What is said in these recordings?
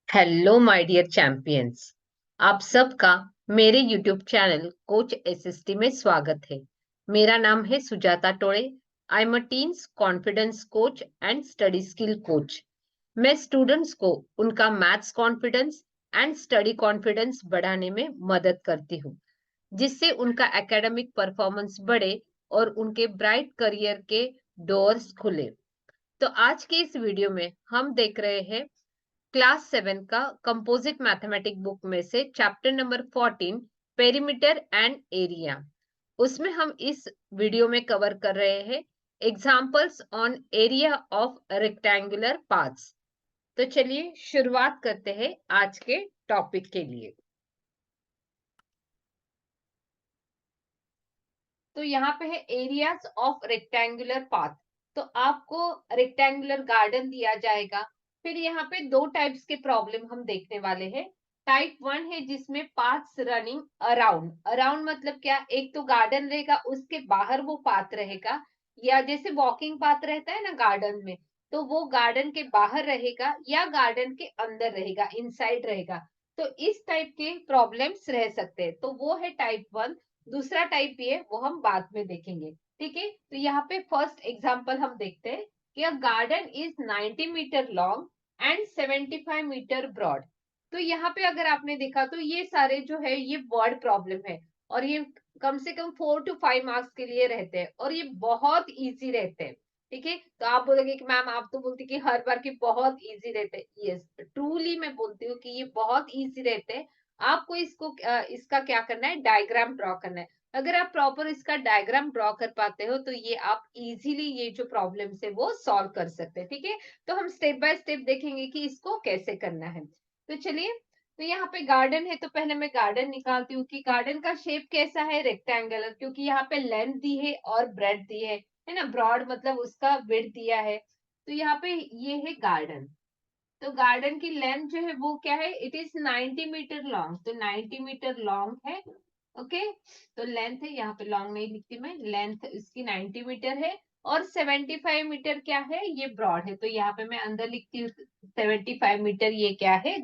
Hello my dear champions. आप सबका मेरे यूट्यूब चैनल कोच एसएसटी में स्वागत है। मेरा नाम है Sujata Tode. I am a teens confidence coach and study skill coach. मैं स्टूडेंट्स को उनका maths confidence and study confidence बढ़ाने में मदद करती हूँ, जिससे उनका एकेडमिक परफॉर्मेंस बढ़े और उनके ब्राइट करियर के डोर्स खुले। तो आज के इस वीडियो में हम देख रहे हैं क्लास 7 का कंपोजिट मैथमेटिक बुक में से chapter number 14 perimeter and area. उसमें हम इस वीडियो में कवर कर रहे हैं examples on area of rectangular paths. तो चलिए शुरुआत करते हैं आज के टॉपिक के लिए। तो यहाँ पे है एरियाज ऑफ रेक्टेंगुलर पाथ। तो आपको रेक्टेंगुलर गार्डन दिया जाएगा। फिर यहाँ पे दो टाइप्स के प्रॉब्लम हम देखने वाले हैं। टाइप 1 है जिसमें पाथ्स रनिंग अराउंड। अराउंड मतलब क्या, एक तो गार्डन रहेगा उसके बाहर वो पाथ रहेगा, या जैसे वॉकिंग पाथ रहता है ना गार्डन में, तो वो गार्डन के बाहर रहेगा या गार्डन के अंदर रहेगा, इनसाइड रहेगा। तो इस टाइप के प्रॉब्लम्स रह सकते हैं, तो वो है टाइप 1। दूसरा टाइप ये वो हम बाद में देखेंगे। ठीक है, तो यहाँ पे फर्स्ट एग्जांपल हम देखते हैं कि a garden is 90 metre long and 75 metre broad. तो यहाँ पे अगर आपने देखा तो ये सारे जो है ये वर्ड प्रॉब्लम है, और ये कम से कम 4 to 5 मार्क्स के लिए रहते हैं, और ये बहुत इजी रहते हैं। ठीक है, तो आप बोलोगे कि मैम आप तो बोलती कि हर बार की बहुत इजी रहते हैं। यस, ट्रूली मैं बोलती हूँ कि ये बहुत इजी रहते हैं। आपको इसका क्या करना है, डायग्राम ड्रॉ करना है। अगर आप प्रॉपर इसका डायग्राम ड्रॉ कर पाते हो तो ये आप इजीली ये जो प्रॉब्लम्स है वो सॉल्व कर सकते हैं। ठीक है, तो हम स्टेप बाय स्टेप देखेंगे कि इसको कैसे करना है। तो चलिए, तो यहाँ पे गार्डन है तो पहले मैं गार्डन निकालती हूँ कि गार्डन का शेप कैसा है, रेक्टेंगुलर, क्योंकि यहाँ पे लेंथ दी है और ब्रेड दी है ना। ब्रॉड मतलब उसका विड्थ दिया है। तो यहाँ पे ये है गार्डन। तो गार्डन की लेंथ जो है वो क्या है, इट इज 90 मीटर लॉन्ग। तो 90 मीटर लॉन्ग है। ओके, तो लेंथ है, यहाँ पे लॉन्ग नहीं लिखती मैं, लेंथ इसकी 90 मीटर है। और 75 मीटर क्या है, ये ब्रॉड है। तो यहाँ पे मैं अंदर लिखती हूँ 75 मीटर, ये क्या है,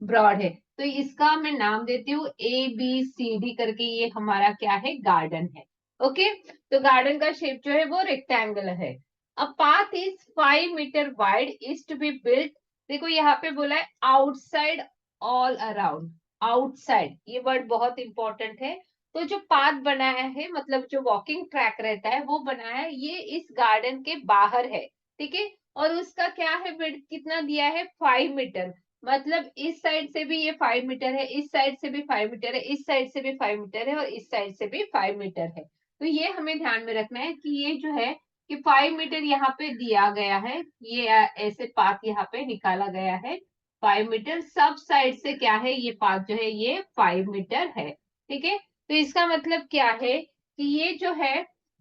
ब्रॉड है। तो इसका मैं नाम देती हूँ ABCD करके, ये हमारा क्या है, गार्डन है। ओके, तो गार्डन का शेप जो है वो रेक्टेंगुलर है। A path is 5 metre wide is to be built. देखो यहाँ पे बोला है आउटसाइड ऑल अराउंड। आउटसाइड ये वर्ड बहुत इंपॉर्टेंट है। तो जो पाथ बनाया है, मतलब जो वॉकिंग ट्रैक रहता है वो बनाया है, ये इस गार्डन के बाहर है। ठीक है, और उसका क्या है, विड्थ कितना दिया है, 5 मीटर। मतलब इस साइड से भी ये 5 मीटर है, इस साइड से भी 5 मीटर है, इस साइड से भी 5 मीटर है, और इस साइड से भी 5 मीटर है। तो ये हमें ध्यान में रखना है कि ये जो है कि 5 मीटर यहाँ पे दिया गया है, ये ऐसे पाथ यहाँ पे निकाला गया है। 5 मीटर सब साइड से क्या है, ये पाथ जो है ये 5 मीटर है। ठीक है, तो इसका मतलब क्या है कि ये जो है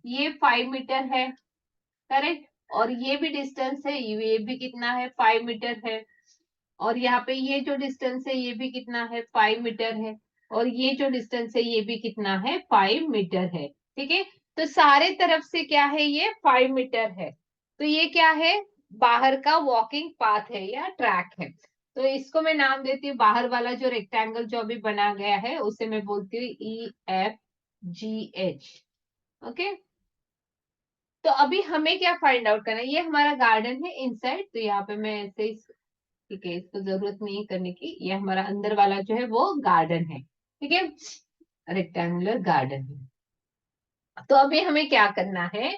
ये 5 मीटर है, करेक्ट। और ये भी डिस्टेंस है, ये भी कितना है, 5 मीटर है। और यहाँ पे ये जो डिस्टेंस है ये भी कितना है, 5 मीटर है। और ये जो डिस्टेंस है ये भी कितना है, 5 मीटर है। ठीक है, तो सारे तरफ से क्या है, ये 5 मीटर है। तो ये क्या है, बाहर का वॉकिंग पाथ है या ट्रैक है। तो इसको मैं नाम देती हूँ, बाहर वाला जो रेक्टेंगल जो अभी बना गया है उसे मैं बोलती हूँ EFGH। ओके, तो अभी हमें क्या फाइंड आउट करना है, ये हमारा गार्डन है इनसाइड। तो यहाँ पे मैं ऐसे ठीक है, इसको जरूरत नहीं करने की, ये हमारा अंदर वाला जो है वो गार्डन है। ठीक है, रेक्टेंगुलर गार्डन है। तो अभी हमें क्या करना है,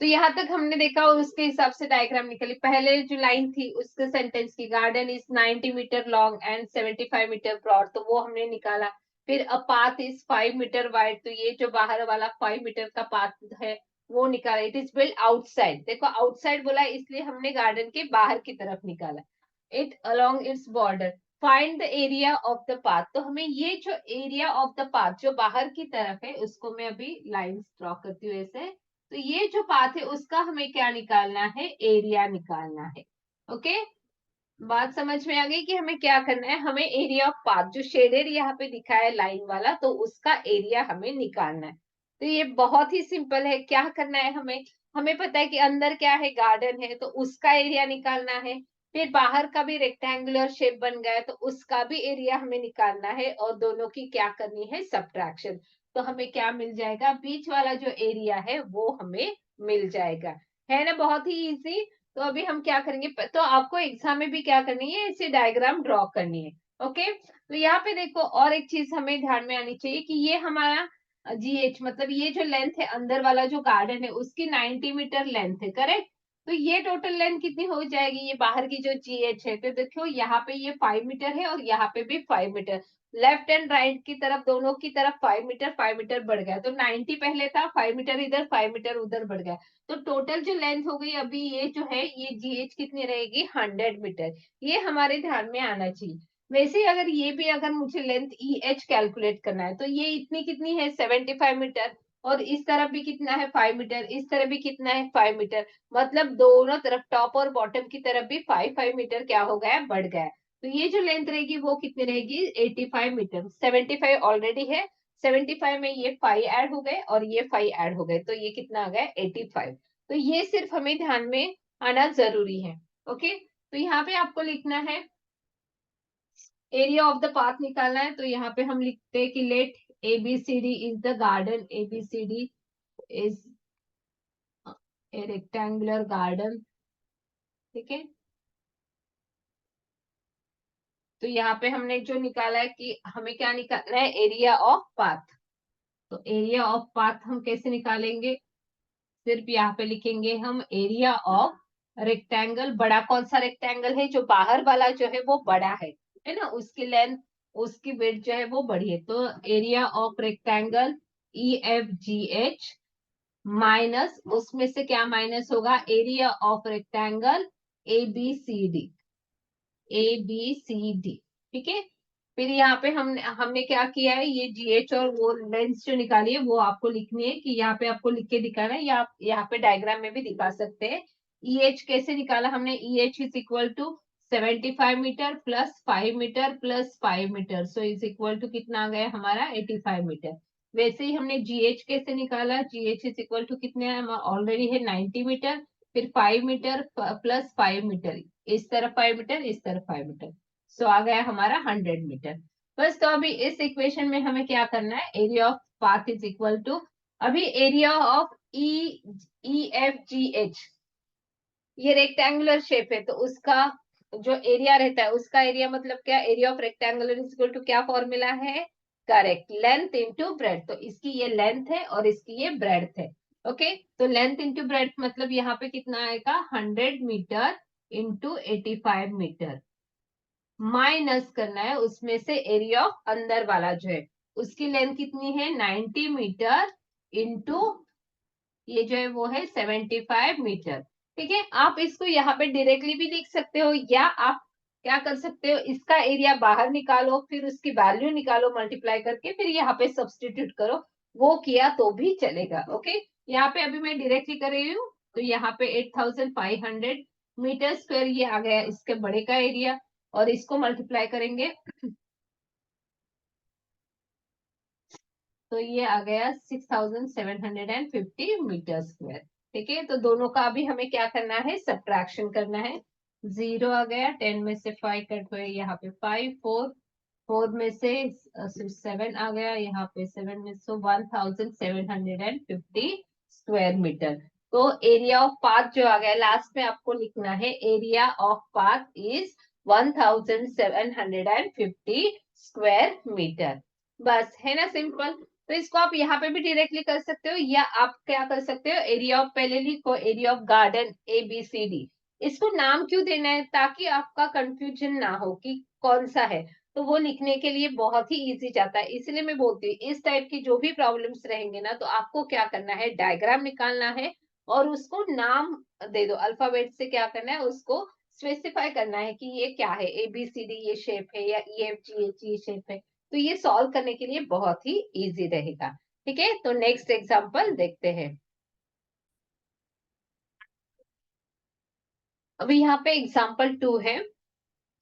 तो यहाँ तक हमने देखा और उसके हिसाब से डायग्राम निकली। पहले जो लाइन थी उसके सेंटेंस की, garden is 90 metre long and 75 metre broad, तो वो हमने निकाला। फिर a path is 5 metre wide, तो ये जो बाहर वाला 5 मीटर का पाथ है वो निकाला। इट इज बिल्ड आउटसाइड, देखो आउटसाइड बोला इसलिए हमने गार्डन के बाहर की तरफ निकाला। It along its border, find the area of the path. तो हमें ये जो एरिया ऑफ द पाथ जो बाहर की तरफ है उसको मैं अभी लाइंस ड्रॉ करती हूँ ऐसे। तो ये जो पाथ है उसका हमें क्या निकालना है, एरिया निकालना है। ओके, बात समझ में आ गई कि हमें क्या करना है, हमें एरिया ऑफ पाथ जो शेडेड यहाँ पे दिखा है लाइन वाला, तो उसका एरिया हमें निकालना है। तो ये बहुत ही सिंपल है, क्या करना है हमें, हमें पता है कि अंदर क्या है, गार्डन है, तो उसका एरिया निकालना है। फिर बाहर का भी रेक्टेंगुलर शेप बन गया है, तो उसका भी एरिया हमें निकालना है, और दोनों की क्या करनी है, सब्ट्रैक्शन। तो हमें क्या मिल जाएगा, बीच वाला जो एरिया है वो हमें मिल जाएगा। है ना, बहुत ही इजी। तो अभी हम क्या करेंगे, तो आपको एग्जाम में भी क्या करनी है, इसे डायग्राम ड्रॉ करनी है। ओके, तो यहाँ पे देखो, और एक चीज हमें ध्यान में आनी चाहिए कि ये हमारा GH, मतलब ये जो लेंथ है अंदर वाला जो गार्डन है उसकी 90 मीटर लेंथ है, करेक्ट। तो ये टोटल लेंथ कितनी हो जाएगी, ये बाहर की जो GH है, तो देखो यहाँ पे ये 5 मीटर है और यहाँ पे भी 5 मीटर। लेफ्ट एंड राइट की तरफ, दोनों की तरफ 5 मीटर बढ़ गया। तो 90 पहले था, 5 मीटर इधर, 5 मीटर उधर बढ़ गया। तो टोटल जो लेंथ हो गई अभी, ये जो है ये GH कितनी रहेगी, 100 मीटर। ये हमारे ध्यान में आना चाहिए। वैसे ही अगर ये भी, अगर मुझे लेंथ EH कैलकुलेट करना है, तो ये इतनी कितनी है, 75 मीटर। और इस तरफ भी कितना है, 5 मीटर। इस तरफ भी कितना है, 5 मीटर। मतलब दोनों तरफ, टॉप और बॉटम की तरफ भी 5 5 मीटर क्या हो गया, बढ़ गया। तो ये जो लेंथ रहेगी वो कितनी रहेगी, 85 मीटर। 75 ऑलरेडी है, 75 में ये 5 ऐड हो गए और ये 5 ऐड हो गए, तो ये कितना आ गया, 85। तो ये सिर्फ हमें ध्यान में आना जरूरी है। ओके, तो यहाँ पे आपको लिखना है एरिया ऑफ द पाथ निकालना है। तो यहाँ पे हम लिखते हैं कि let ABCD is the garden, ABCD is a rectangular garden. ठीक है, तो यहाँ पे हमने जो निकाला है कि हमें क्या निकालना है, एरिया ऑफ पाथ। तो एरिया ऑफ पाथ हम कैसे निकालेंगे, सिर्फ यहाँ पे लिखेंगे हम एरिया ऑफ रेक्टेंगल। बड़ा कौन सा रेक्टेंगल है, जो बाहर वाला जो है वो बड़ा है ना, उसकी लेंथ, उसकी विड्थ जो है वो बड़ी है। तो area of rectangle EFGH minus, उसमें से क्या माइनस होगा, area of rectangle ABCD, ABCD। ठीक है, फिर यहाँ पे हमने हमने क्या किया है, ये GH और वो लेंस जो निकाली है वो आपको लिखनी है, कि यहाँ पे आपको लिख के दिखाना है, या आप यहाँ पे डायग्राम में भी दिखा सकते हैं। EH कैसे निकाला हमने, EH is equal to 75 metre plus 5 metre plus 5 metre, so is equal to कितना आ गया हमारा, 85 मीटर। वैसे ही हमने GH कैसे निकाला, GH इज इक्वल टू कितने ऑलरेडी है, 90 मीटर, फिर 5 मीटर प्लस 5 मीटर, इस तरफ 5 मीटर, इस तरफ 5 मीटर, सो आ गया हमारा 100 मीटर। बस, तो अभी इस इक्वेशन में हमें क्या करना है, area of path is equal to, अभी एरिया ऑफ EFGH, ये रेक्टेंगुलर शेप है, तो उसका जो एरिया रहता है, उसका एरिया मतलब क्या, area of rectangular is equal to क्या फॉर्मूला है, करेक्ट, लेंथ इंटू ब्रेड्थ। तो इसकी ये लेंथ है और इसकी ये ब्रेड्थ है। ओके, तो लेंथ इंटू ब्रेड्थ मतलब यहाँ पे कितना आएगा, 100 मीटर इंटू 85 मीटर, माइनस करना है उसमें से एरिया ऑफ अंदर वाला जो है, उसकी लेंथ कितनी है, 90 मीटर इंटू ये जो है वो है 75 मीटर। ठीक है, आप इसको यहाँ पे डायरेक्टली भी लिख सकते हो, या आप क्या कर सकते हो, इसका एरिया बाहर निकालो, फिर उसकी वैल्यू निकालो मल्टीप्लाई करके, फिर यहाँ पे सब्सटीट्यूट करो, वो किया तो भी चलेगा। ओके, यहाँ पे अभी मैं डायरेक्टली कर रही हूँ, तो यहाँ पे 8500 मीटर स्क्वायर ये आ गया इसके बड़े का एरिया, और इसको मल्टीप्लाई करेंगे तो ये आ गया 6750 मीटर स्क्वायर। ठीक है, तो दोनों का अभी हमें क्या करना है, सब्ट्रैक्शन करना है। 0 आ गया, 10 में से 5 कट हुए, यहाँ पे 5, 4, 4 में से 7 आ गया, यहाँ पे 7 में से 1750 स्क्वायर मीटर। तो एरिया ऑफ पाथ जो आ गया, लास्ट में आपको लिखना है area of path is 1750 square metre. बस, है ना, सिंपल। तो इसको आप यहाँ पे भी डायरेक्टली कर सकते हो, या आप क्या कर सकते हो, एरिया ऑफ, पहले लिखो एरिया ऑफ गार्डन ABCD। इसको नाम क्यों देना है, ताकि आपका कंफ्यूजन ना हो कि कौन सा है, तो वो लिखने के लिए बहुत ही इजी जाता है। इसलिए मैं बोलती हूँ, इस टाइप की जो भी प्रॉब्लम्स रहेंगे ना, तो आपको क्या करना है, डायग्राम निकालना है और उसको नाम दे दो, अल्फाबेट से क्या करना है, उसको स्पेसिफाई करना है कि ये क्या है, ABCD ये शेप है, या EFGH ये शेप है। तो ये सॉल्व करने के लिए बहुत ही इजी रहेगा। ठीक है, तो नेक्स्ट एग्जांपल देखते हैं। अभी यहाँ पे एग्जांपल 2 है।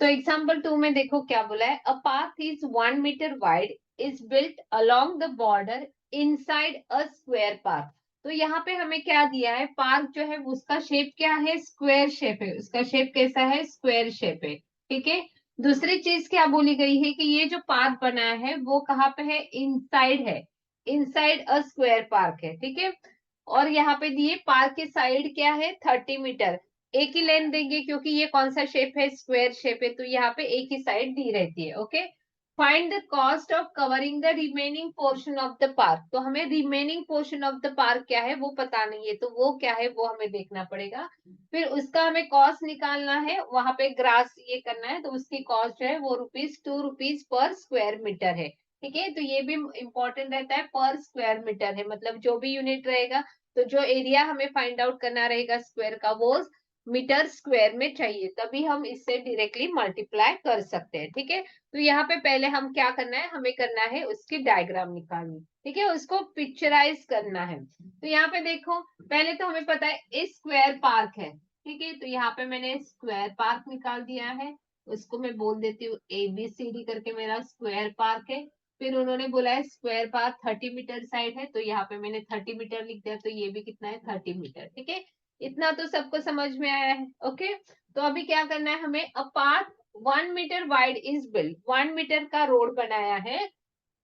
तो एग्जांपल 2 में देखो क्या बोला है, a path is 1 metre wide is built along the border inside a square path. तो यहाँ पे हमें क्या दिया है, पार्क जो है उसका शेप क्या है, स्क्वायर शेप है, उसका शेप कैसा है, स्क्वायर शेप है। ठीक है। दूसरी चीज क्या बोली गई है कि ये जो पार्क बनाया है वो कहाँ पे है, इनसाइड है, इनसाइड अ स्क्वायर पार्क है। ठीक है। और यहाँ पे दिए पार्क की साइड क्या है, 30 मीटर। एक ही लेंथ देंगे क्योंकि ये कौन सा शेप है, स्क्वायर शेप है, तो यहाँ पे एक ही साइड दी रहती है। Okay. Find the cost of covering the remaining portion of the park. तो हमें remaining portion of the park क्या है वो पता नहीं है, तो वो क्या है वो हमें देखना पड़ेगा। फिर उसका हमें कॉस्ट निकालना है, वहां पे ग्रास ये करना है, तो उसकी कॉस्ट जो है वो ₹2 पर स्क्वायर मीटर है। ठीक है। तो ये भी इंपॉर्टेंट रहता है, पर स्क्वायर मीटर है, मतलब जो भी यूनिट रहेगा, तो जो एरिया हमें फाइंड आउट करना रहेगा स्क्वायर का, वो मीटर स्क्वायर में चाहिए, तभी हम इससे डायरेक्टली मल्टीप्लाई कर सकते हैं। ठीक है। तो यहाँ पे पहले हम क्या करना है, हमें करना है उसकी डायग्राम निकालनी। ठीक है। उसको पिक्चराइज करना है। तो यहाँ पे देखो, पहले तो हमें पता है स्क्वायर पार्क है। ठीक है। तो यहाँ पे मैंने स्क्वायर पार्क निकाल दिया है, उसको मैं बोल देती हूँ ABCD करके, मेरा स्क्वायर पार्क है। फिर उन्होंने बोला है स्क्वायर पार्क 30 मीटर साइड है, तो यहाँ पे मैंने 30 मीटर लिख दिया, तो ये भी कितना है, 30 मीटर। ठीक है। इतना तो सबको समझ में आया है। ओके। तो अभी क्या करना है हमें, a park 1 metre wide is build, 1 metre का रोड बनाया है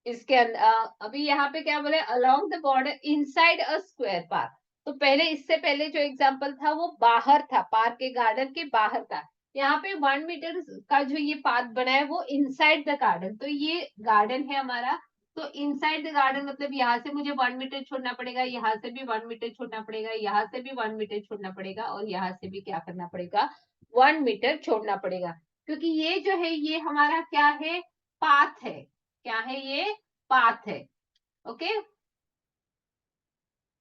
इसके अभी यहाँ पे क्या बोले, along the border inside a square park. तो पहले, इससे पहले जो एग्जांपल था वो बाहर था, पार्क के गार्डन के बाहर था। यहाँ पे 1 मीटर का जो ये पार्क बना है वो इनसाइड द गार्डन, तो ये गार्डन है हमारा। तो इनसाइड द गार्डन मतलब यहाँ से मुझे 1 मीटर छोड़ना पड़ेगा, यहाँ से भी 1 मीटर छोड़ना पड़ेगा, यहाँ से भी 1 मीटर छोड़ना पड़ेगा, और यहाँ से भी क्या करना पड़ेगा, 1 मीटर छोड़ना पड़ेगा। क्योंकि ये जो है ये हमारा क्या है, पाथ है। क्या है ये, पाथ है। ओके।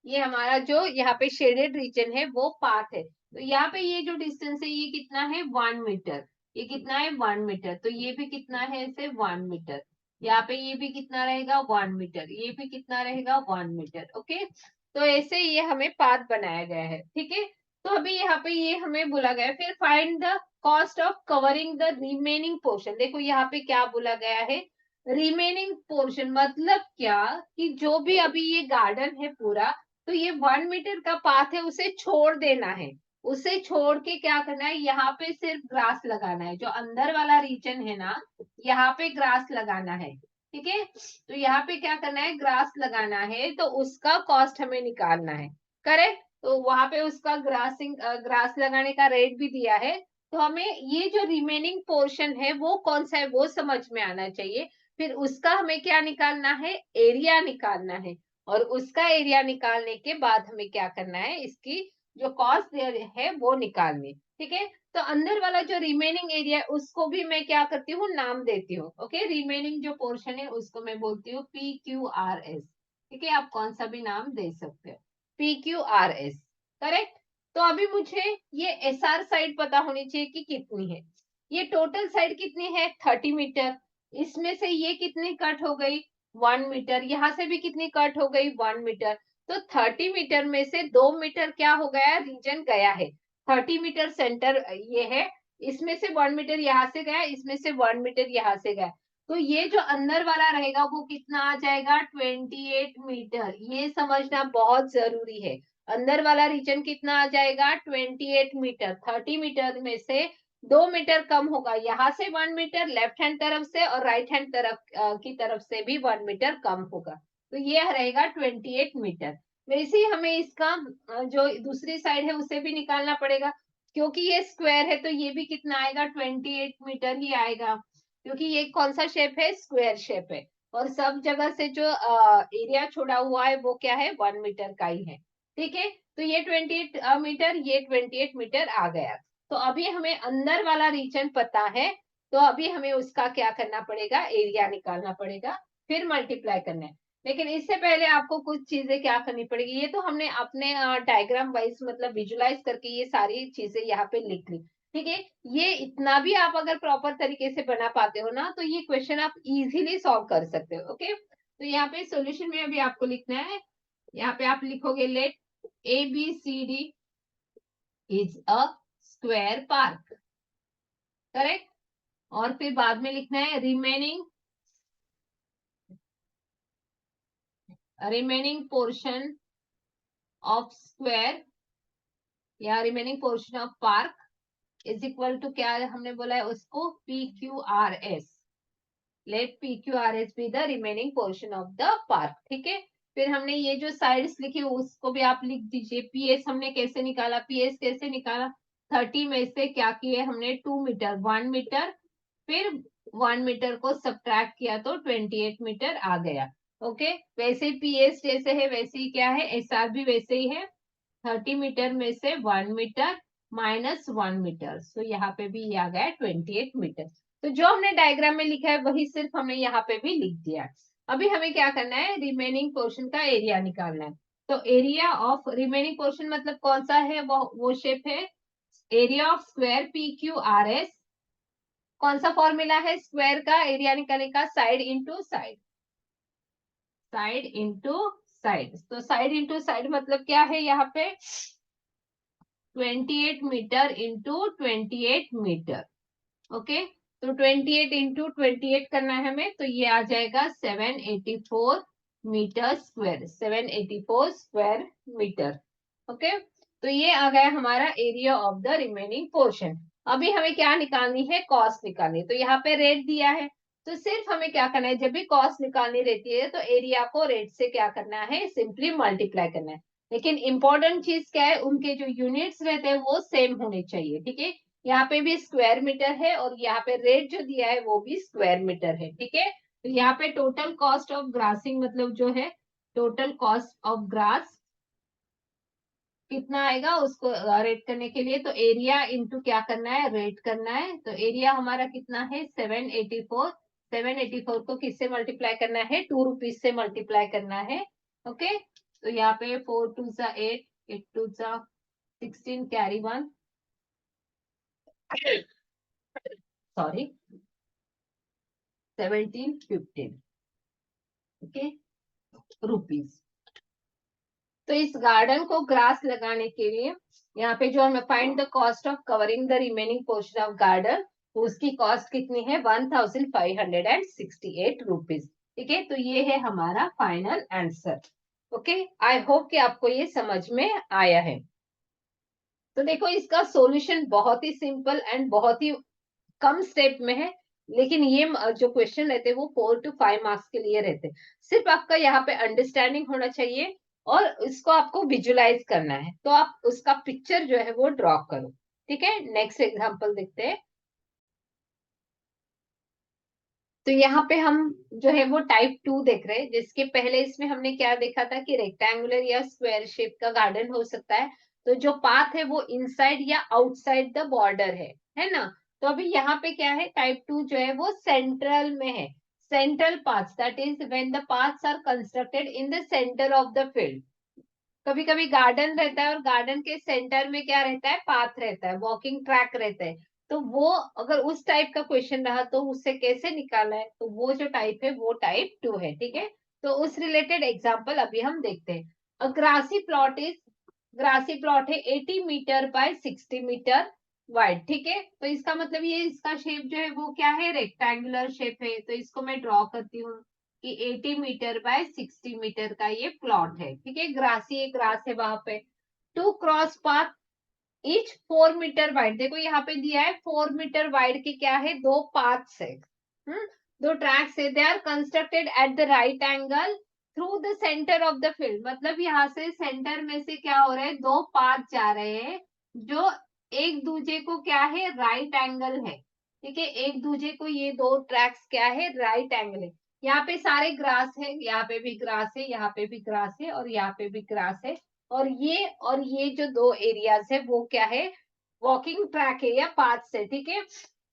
ये हमारा जो यहाँ पे शेडेड रीजन है वो पाथ है। तो यहाँ पे ये जो डिस्टेंस है ये कितना है, 1 मीटर। ये कितना है, 1 मीटर। तो ये भी कितना है, ऐसे 1 मीटर। यहाँ पे ये भी कितना रहेगा, 1 मीटर। ये भी कितना रहेगा, 1 मीटर। ओके। तो ऐसे ये हमें पाथ बनाया गया है। ठीक है। तो अभी यहाँ पे ये हमें बोला गया है, फिर find the cost of covering the remaining portion. देखो यहाँ पे क्या बोला गया है, रिमेनिंग पोर्शन मतलब क्या, कि जो भी अभी ये गार्डन है पूरा, तो ये 1 मीटर का पाथ है, उसे छोड़ देना है। उसे छोड़ के क्या करना है, यहाँ पे सिर्फ ग्रास लगाना है, जो अंदर वाला रीजन है ना, यहाँ पे ग्रास लगाना है। ठीक है। तो यहाँ पे क्या करना है, ग्रास लगाना है, तो उसका कॉस्ट हमें निकालना है। करेक्ट। तो वहां पे उसका ग्रास लगाने का रेट भी दिया है। तो हमें ये जो रिमेनिंग पोर्शन है वो कौन सा है वो समझ में आना चाहिए। फिर उसका हमें क्या निकालना है, एरिया निकालना है। और उसका एरिया निकालने के बाद हमें क्या करना है, इसकी जो कॉस्ट है वो निकालनी। ठीक है। तो अंदर वाला जो रिमेनिंग एरिया है उसको भी मैं क्या करती हूँ, नाम देती हूँ। ओके। रिमेनिंग जो पोर्शन है उसको मैं बोलती हूँ PQRS। ठीक है। आप कौन सा भी नाम दे सकते हो, PQRS। करेक्ट। तो अभी मुझे ये SR साइड पता होनी चाहिए कि कितनी है। ये टोटल साइड कितनी है, 30 मीटर। इसमें से ये कितनी कट हो गई, 1 मीटर। यहाँ से भी कितनी कट हो गई, 1 मीटर। तो 30 मीटर में से 2 मीटर क्या हो गया, रीजन गया है। 30 मीटर सेंटर ये है, इसमें से 1 मीटर यहाँ से गया, इसमें से 1 मीटर यहाँ से गया। तो ये जो अंदर वाला रहेगा वो कितना आ जाएगा, 28 मीटर। ये समझना बहुत जरूरी है। अंदर वाला रीजन कितना आ जाएगा, 28 मीटर। 30 मीटर में से 2 मीटर कम होगा, यहाँ से 1 मीटर लेफ्ट हैंड तरफ से, और राइट हैंड तरफ की तरफ से भी 1 मीटर कम होगा। तो ये रहेगा 28 मीटर। वैसे ही हमें इसका जो दूसरी साइड है उसे भी निकालना पड़ेगा, क्योंकि ये स्क्वायर है तो ये भी कितना आएगा, 28 मीटर ही आएगा, क्योंकि ये कौन सा शेप है, स्क्वायर शेप है। और सब जगह से जो एरिया छोड़ा हुआ है वो क्या है, 1 मीटर का ही है। ठीक है। तो ये 28 मीटर, ये 28 मीटर आ गया। तो अभी हमें अंदर वाला रीजन पता है, तो अभी हमें उसका क्या करना पड़ेगा, एरिया निकालना पड़ेगा, फिर मल्टीप्लाई करना है। लेकिन इससे पहले आपको कुछ चीजें क्या करनी पड़ेगी, ये तो हमने अपने डायग्राम वाइज मतलब विजुलाइज करके ये सारी चीजें यहाँ पे लिख ली। ठीक है। ये इतना भी आप अगर प्रॉपर तरीके से बना पाते हो ना, तो ये क्वेश्चन आप इजीली सॉल्व कर सकते हो। ओके। तो यहाँ पे सॉल्यूशन में अभी आपको लिखना है, यहाँ पे आप लिखोगे let ABCD is a square park. Correct. और फिर बाद में लिखना है रिमेनिंग पोर्शन ऑफ स्क्वायर या remaining portion of park is equal to क्या हमने बोला है उसको, PQRS। Let PQRS be the remaining portion of the park. ठीक है, फिर हमने ये जो साइड्स लिखी उसको भी आप लिख दीजिए। PS हमने कैसे निकाला, PS कैसे निकाला, 30 में से क्या किए हमने 2 मीटर, 1 मीटर, फिर 1 मीटर को सब्ट्रैक्ट किया तो 28 मीटर आ गया। ओके, वैसे PS जैसे है वैसे ही क्या है, SR भी वैसे ही है, 30 मीटर में से 1 मीटर माइनस 1 मीटर, तो यहाँ पे भी ये आ गया 28 मीटर। तो जो हमने डायग्राम में लिखा है वही सिर्फ हमने यहाँ पे भी लिख दिया। अभी हमें क्या करना है, रिमेनिंग पोर्शन का एरिया निकालना है। तो एरिया ऑफ रिमेनिंग पोर्शन मतलब कौन सा है, वो शेप है एरिया ऑफ स्क्वायर PQRS। कौन सा फॉर्मूला है स्क्वायर का एरिया निकालने का, side into side, side into side. तो साइड इंटू साइड मतलब क्या है, यहाँ पे 28 मीटर इंटू 28 मीटर। ओके, तो 28 इंटू 28 करना है हमें, तो ये आ जाएगा 784 metre square, 784 square metre. Okay, तो ये आ गया हमारा area of the remaining portion. अभी हमें क्या निकालनी है, कॉस्ट निकालनी। तो यहाँ पे रेट दिया है, तो सिर्फ हमें क्या करना है, जब भी कॉस्ट निकालनी रहती है तो एरिया को रेट से क्या करना है, सिंपली मल्टीप्लाई करना है। लेकिन इंपॉर्टेंट चीज क्या है, उनके जो यूनिट्स रहते हैं वो सेम होने चाहिए। ठीक है, यहाँ पे भी स्क्वायर मीटर है और यहाँ पे रेट जो दिया है वो भी स्क्वायर मीटर है। ठीक है, तो यहाँ पे टोटल कॉस्ट ऑफ ग्रासिंग मतलब जो है टोटल कॉस्ट ऑफ ग्रास कितना आएगा उसको रेट करने के लिए, तो एरिया इंटू क्या करना है, रेट करना है। तो एरिया हमारा कितना है 784, 784 को किससे मल्टीप्लाई करना है, 2 रुपीज से मल्टीप्लाई करना है। ओके, तो यहाँ पे 4 2 जा 8, 8 2 जा 16, कैरी 1, सॉरी 17 15, ओके रुपीज। तो इस गार्डन को ग्रास लगाने के लिए यहाँ पे जो हमें find the cost of covering the remaining portion of garden, तो उसकी कॉस्ट कितनी है 1568 रुपीज। ठीक है, तो ये है हमारा final answer. Okay, I hope कि आपको ये समझ में आया है। तो देखो इसका सॉल्यूशन बहुत ही सिंपल एंड बहुत ही कम स्टेप में है, लेकिन ये जो क्वेश्चन रहते हैं वो 4 to 5 मार्क्स के लिए रहते हैं। सिर्फ आपका यहाँ पे अंडरस्टैंडिंग होना चाहिए और इसको आपको विजुलाइज करना है, तो आप उसका पिक्चर जो है वो ड्रॉ करो। ठीक है, नेक्स्ट एग्जांपल देखते हैं। तो यहाँ पे हम जो है वो टाइप 2 देख रहे हैं, जिसके पहले इसमें हमने क्या देखा था कि रेक्टेंगुलर या स्क्वायर शेप का गार्डन हो सकता है। तो जो पाथ है वो इनसाइड या आउटसाइड द बॉर्डर है ना। तो अभी यहाँ पे क्या है, टाइप 2 जो है वो सेंट्रल में है, central path, that is when the paths are constructed in the centre of the field. कभी कभी गार्डन रहता है और गार्डन के सेंटर में क्या रहता है, पाथ रहता है, वॉकिंग ट्रैक रहता है। तो वो अगर उस टाइप का क्वेश्चन रहा तो उससे कैसे निकाला है, तो वो जो टाइप है वो टाइप 2 है। ठीक है, तो उस रिलेटेड एग्जांपल अभी हम देखते हैं। A grassy plot is, grassy plot है 80 मीटर बाय 60 मीटर वाइड। ठीक है, तो इसका मतलब ये इसका शेप जो है वो क्या है, रेक्टेंगुलर शेप है। तो इसको मैं ड्रॉ करती हूँ कि 80 मीटर बाय 60 मीटर का ये प्लॉट है। ठीक है, ग्रासी एक ग्रास है वहां पे। Two cross path each 4 metre wide, देखो यहाँ पे दिया है 4 मीटर वाइड के क्या है, दो पाथ्स है, दो ट्रैक्स है। They are constructed at the right angle through the centre of the field, मतलब यहाँ से सेंटर में से क्या हो रहा है, दो पाथ जा रहे हैं जो एक दूसरे को क्या है, राइट एंगल है। ठीक है, एक दूसरे को ये दो ट्रैक्स क्या है, राइट एंगल है। यहाँ पे सारे ग्रास है, यहाँ पे भी ग्रास है, यहाँ पे भी ग्रास है और यहाँ पे भी ग्रास है। और ये जो दो एरियाज है वो क्या है, वॉकिंग ट्रैक है या पाथ है। ठीक है,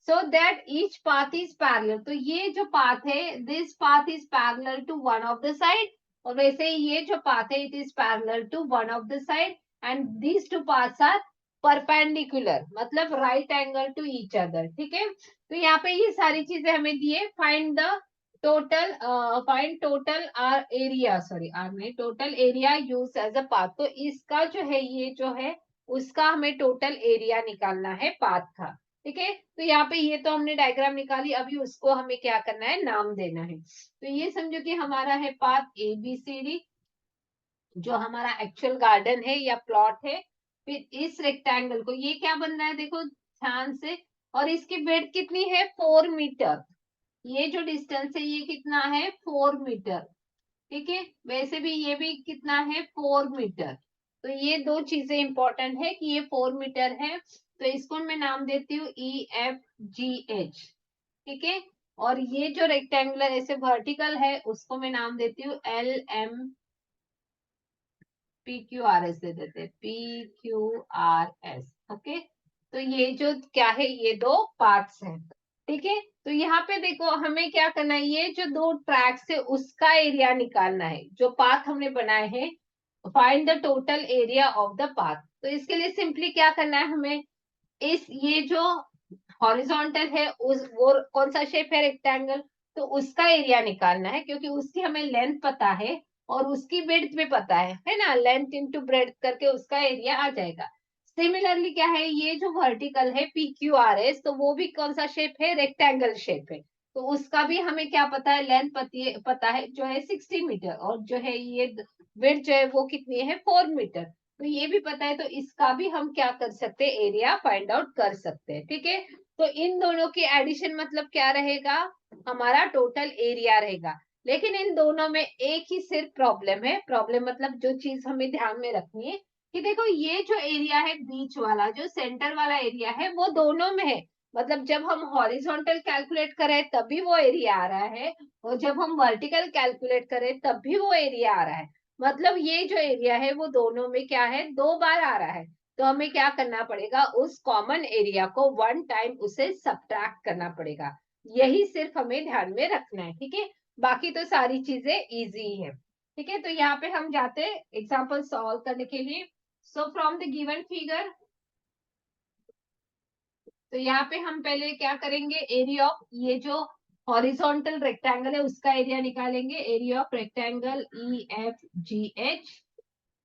so that each path is parallel, तो ये जो पाथ है this path is parallel to one of the side, और वैसे ही ये जो पाथ है it is parallel to one of the side, and these two paths are perpendicular, मतलब right angle to each other. ठीक है, तो यहाँ पे ये सारी चीजें हमें दिए। Find the total, find total are area, sorry are में total area use as a path. तो इसका जो है ये जो है उसका हमें टोटल एरिया निकालना है पाथ का। ठीक है, तो यहाँ पे ये तो हमने डायग्राम निकाली, अभी उसको हमें क्या करना है, नाम देना है। तो ये समझो कि हमारा है पाथ ABCD। जो हमारा एक्चुअल गार्डन है या प्लॉट है। फिर इस रेक्टेंगल को, ये क्या बन रहा है देखो ध्यान से, और इसकी ब्रेड कितनी है 4 मीटर। ये जो डिस्टेंस है ये कितना है 4 मीटर। ठीक है, वैसे भी ये भी कितना है 4 मीटर। तो ये दो चीजें इंपॉर्टेंट है कि ये 4 मीटर है, तो इसको मैं नाम देती हूँ EFGH। ठीक है, और ये जो रेक्टेंगुलर ऐसे वर्टिकल है उसको मैं नाम देती हूँ LMPQRS दे देते हैं, PQRS। ओके, तो ये जो क्या है ये दो पार्ट्स हैं। ठीक है, तो यहाँ पे देखो हमें क्या करना है, ये जो दो ट्रैक्स है उसका एरिया निकालना है जो पाथ हमने बनाए हैं। Find the total area of the path. तो इसके लिए सिंपली क्या करना है हमें, इस ये जो हॉरिजॉन्टल है उस वो कौन सा शेप है रेक्टेंगल, तो उसका एरिया निकालना है क्योंकि उसकी हमें लेंथ पता है और उसकी ब्रेड्थ भी पता है ना, लेंथ इंटू ब्रेड्थ करके उसका एरिया आ जाएगा। सिमिलरली क्या है, ये जो वर्टिकल है PQRS, तो वो भी कौन सा शेप है रेक्टेंगल शेप है, तो उसका भी हमें क्या पता है, लेंथ पता है जो है 60 मीटर, और जो है ये ब्रेड्थ जो है वो कितनी है 4 मीटर। तो ये भी पता है, तो इसका भी हम क्या कर सकते हैं, एरिया फाइंड आउट कर सकते हैं। ठीक है, तो इन दोनों की एडिशन मतलब क्या रहेगा, हमारा टोटल एरिया रहेगा। लेकिन इन दोनों में एक ही सिर्फ प्रॉब्लम है, प्रॉब्लम मतलब जो चीज हमें ध्यान में रखनी है कि देखो ये जो एरिया है बीच वाला जो सेंटर वाला एरिया है वो दोनों में है। मतलब जब हम हॉरिजॉन्टल कैलकुलेट करें तब भी वो एरिया आ रहा है, और जब हम वर्टिकल कैलकुलेट करें तब भी वो एरिया आ रहा है। मतलब ये जो एरिया है वो दोनों में क्या है, दो बार आ रहा है। तो हमें क्या करना पड़ेगा, उस कॉमन एरिया को वन टाइम उसे सब्ट्रैक्ट करना पड़ेगा। यही सिर्फ हमें ध्यान में रखना है। ठीक है, बाकी तो सारी चीजें इजी है। ठीक है, तो यहाँ पे हम जाते हैं एग्जाम्पल सॉल्व करने के लिए। So from the given figure, तो यहाँ पे हम पहले क्या करेंगे, एरिया ऑफ ये जो हॉरिजॉन्टल रेक्टेंगल है उसका एरिया निकालेंगे। Area of rectangle EFGH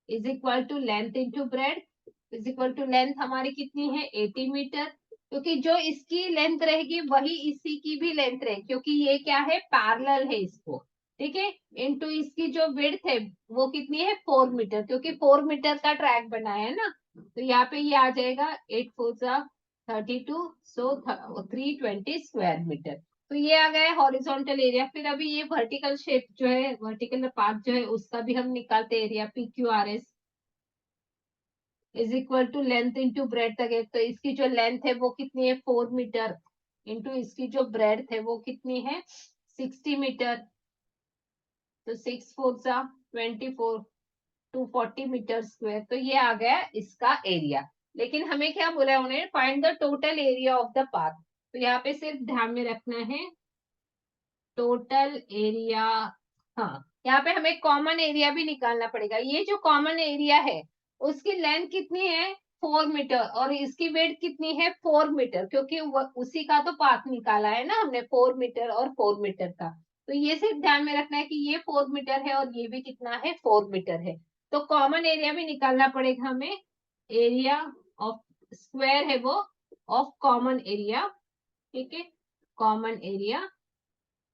is equal to length into breadth is equal to length हमारी कितनी है 80 मीटर, क्योंकि जो इसकी लेंथ रहेगी वही इसी की भी लेंथ रहेगी क्योंकि ये क्या है पैरेलल है इसको। ठीक है, इनटू इसकी जो विड्थ है वो कितनी है 4 मीटर, क्योंकि 4 मीटर का ट्रैक बनाया है ना। तो यहाँ पे ये आ जाएगा 8 4 32, सो 320 स्क्वायर मीटर। तो ये आ गया हॉरिजॉन्टल एरिया। फिर अभी ये वर्टिकल शेप जो है, वर्टिकल पार्ट जो है उसका भी हम निकालते area PQRS is equal to length into breadth तक है। तो इसकी जो लेंथ है वो कितनी है 4 मीटर, इंटू इसकी जो ब्रेड है वो कितनी है 60 मीटर। तो 6 4 24, 240 मीटर स्क्वायर। तो ये आ गया इसका एरिया। लेकिन हमें क्या बोला है उन्हें, find the total area of the path. तो यहाँ पे सिर्फ ध्यान में रखना है टोटल एरिया। हाँ, यहाँ पे हमें कॉमन एरिया भी निकालना पड़ेगा। ये जो कॉमन एरिया है उसकी लेंथ कितनी है 4 मीटर, और इसकी वेट कितनी है 4 मीटर, क्योंकि उसी का तो पाथ निकाला है ना हमने 4 मीटर और 4 मीटर का। तो ये सिर्फ ध्यान में रखना है कि ये 4 मीटर है और ये भी कितना है 4 मीटर है। तो कॉमन एरिया भी निकालना पड़ेगा हमें। एरिया ऑफ स्क्वायर है वो ऑफ कॉमन एरिया। ठीक है, common area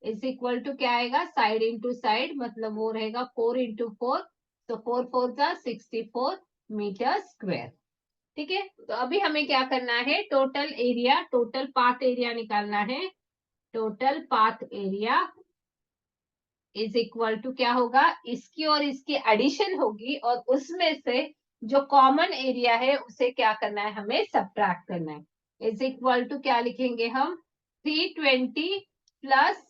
is equal to क्या आएगा, साइड इंटू साइड, मतलब वो रहेगा 4 इंटू 4, तो 4 4 जा 64 मीटर स्क्वायर। ठीक है, तो अभी हमें क्या करना है, total area, total path area निकालना है। Total path area is equal to क्या होगा, इसकी और इसकी एडिशन होगी और उसमें से जो कॉमन एरिया है उसे क्या करना है, हमें सब्ट्रैक्ट करना है। इज इक्वल टू क्या लिखेंगे हम, 320 प्लस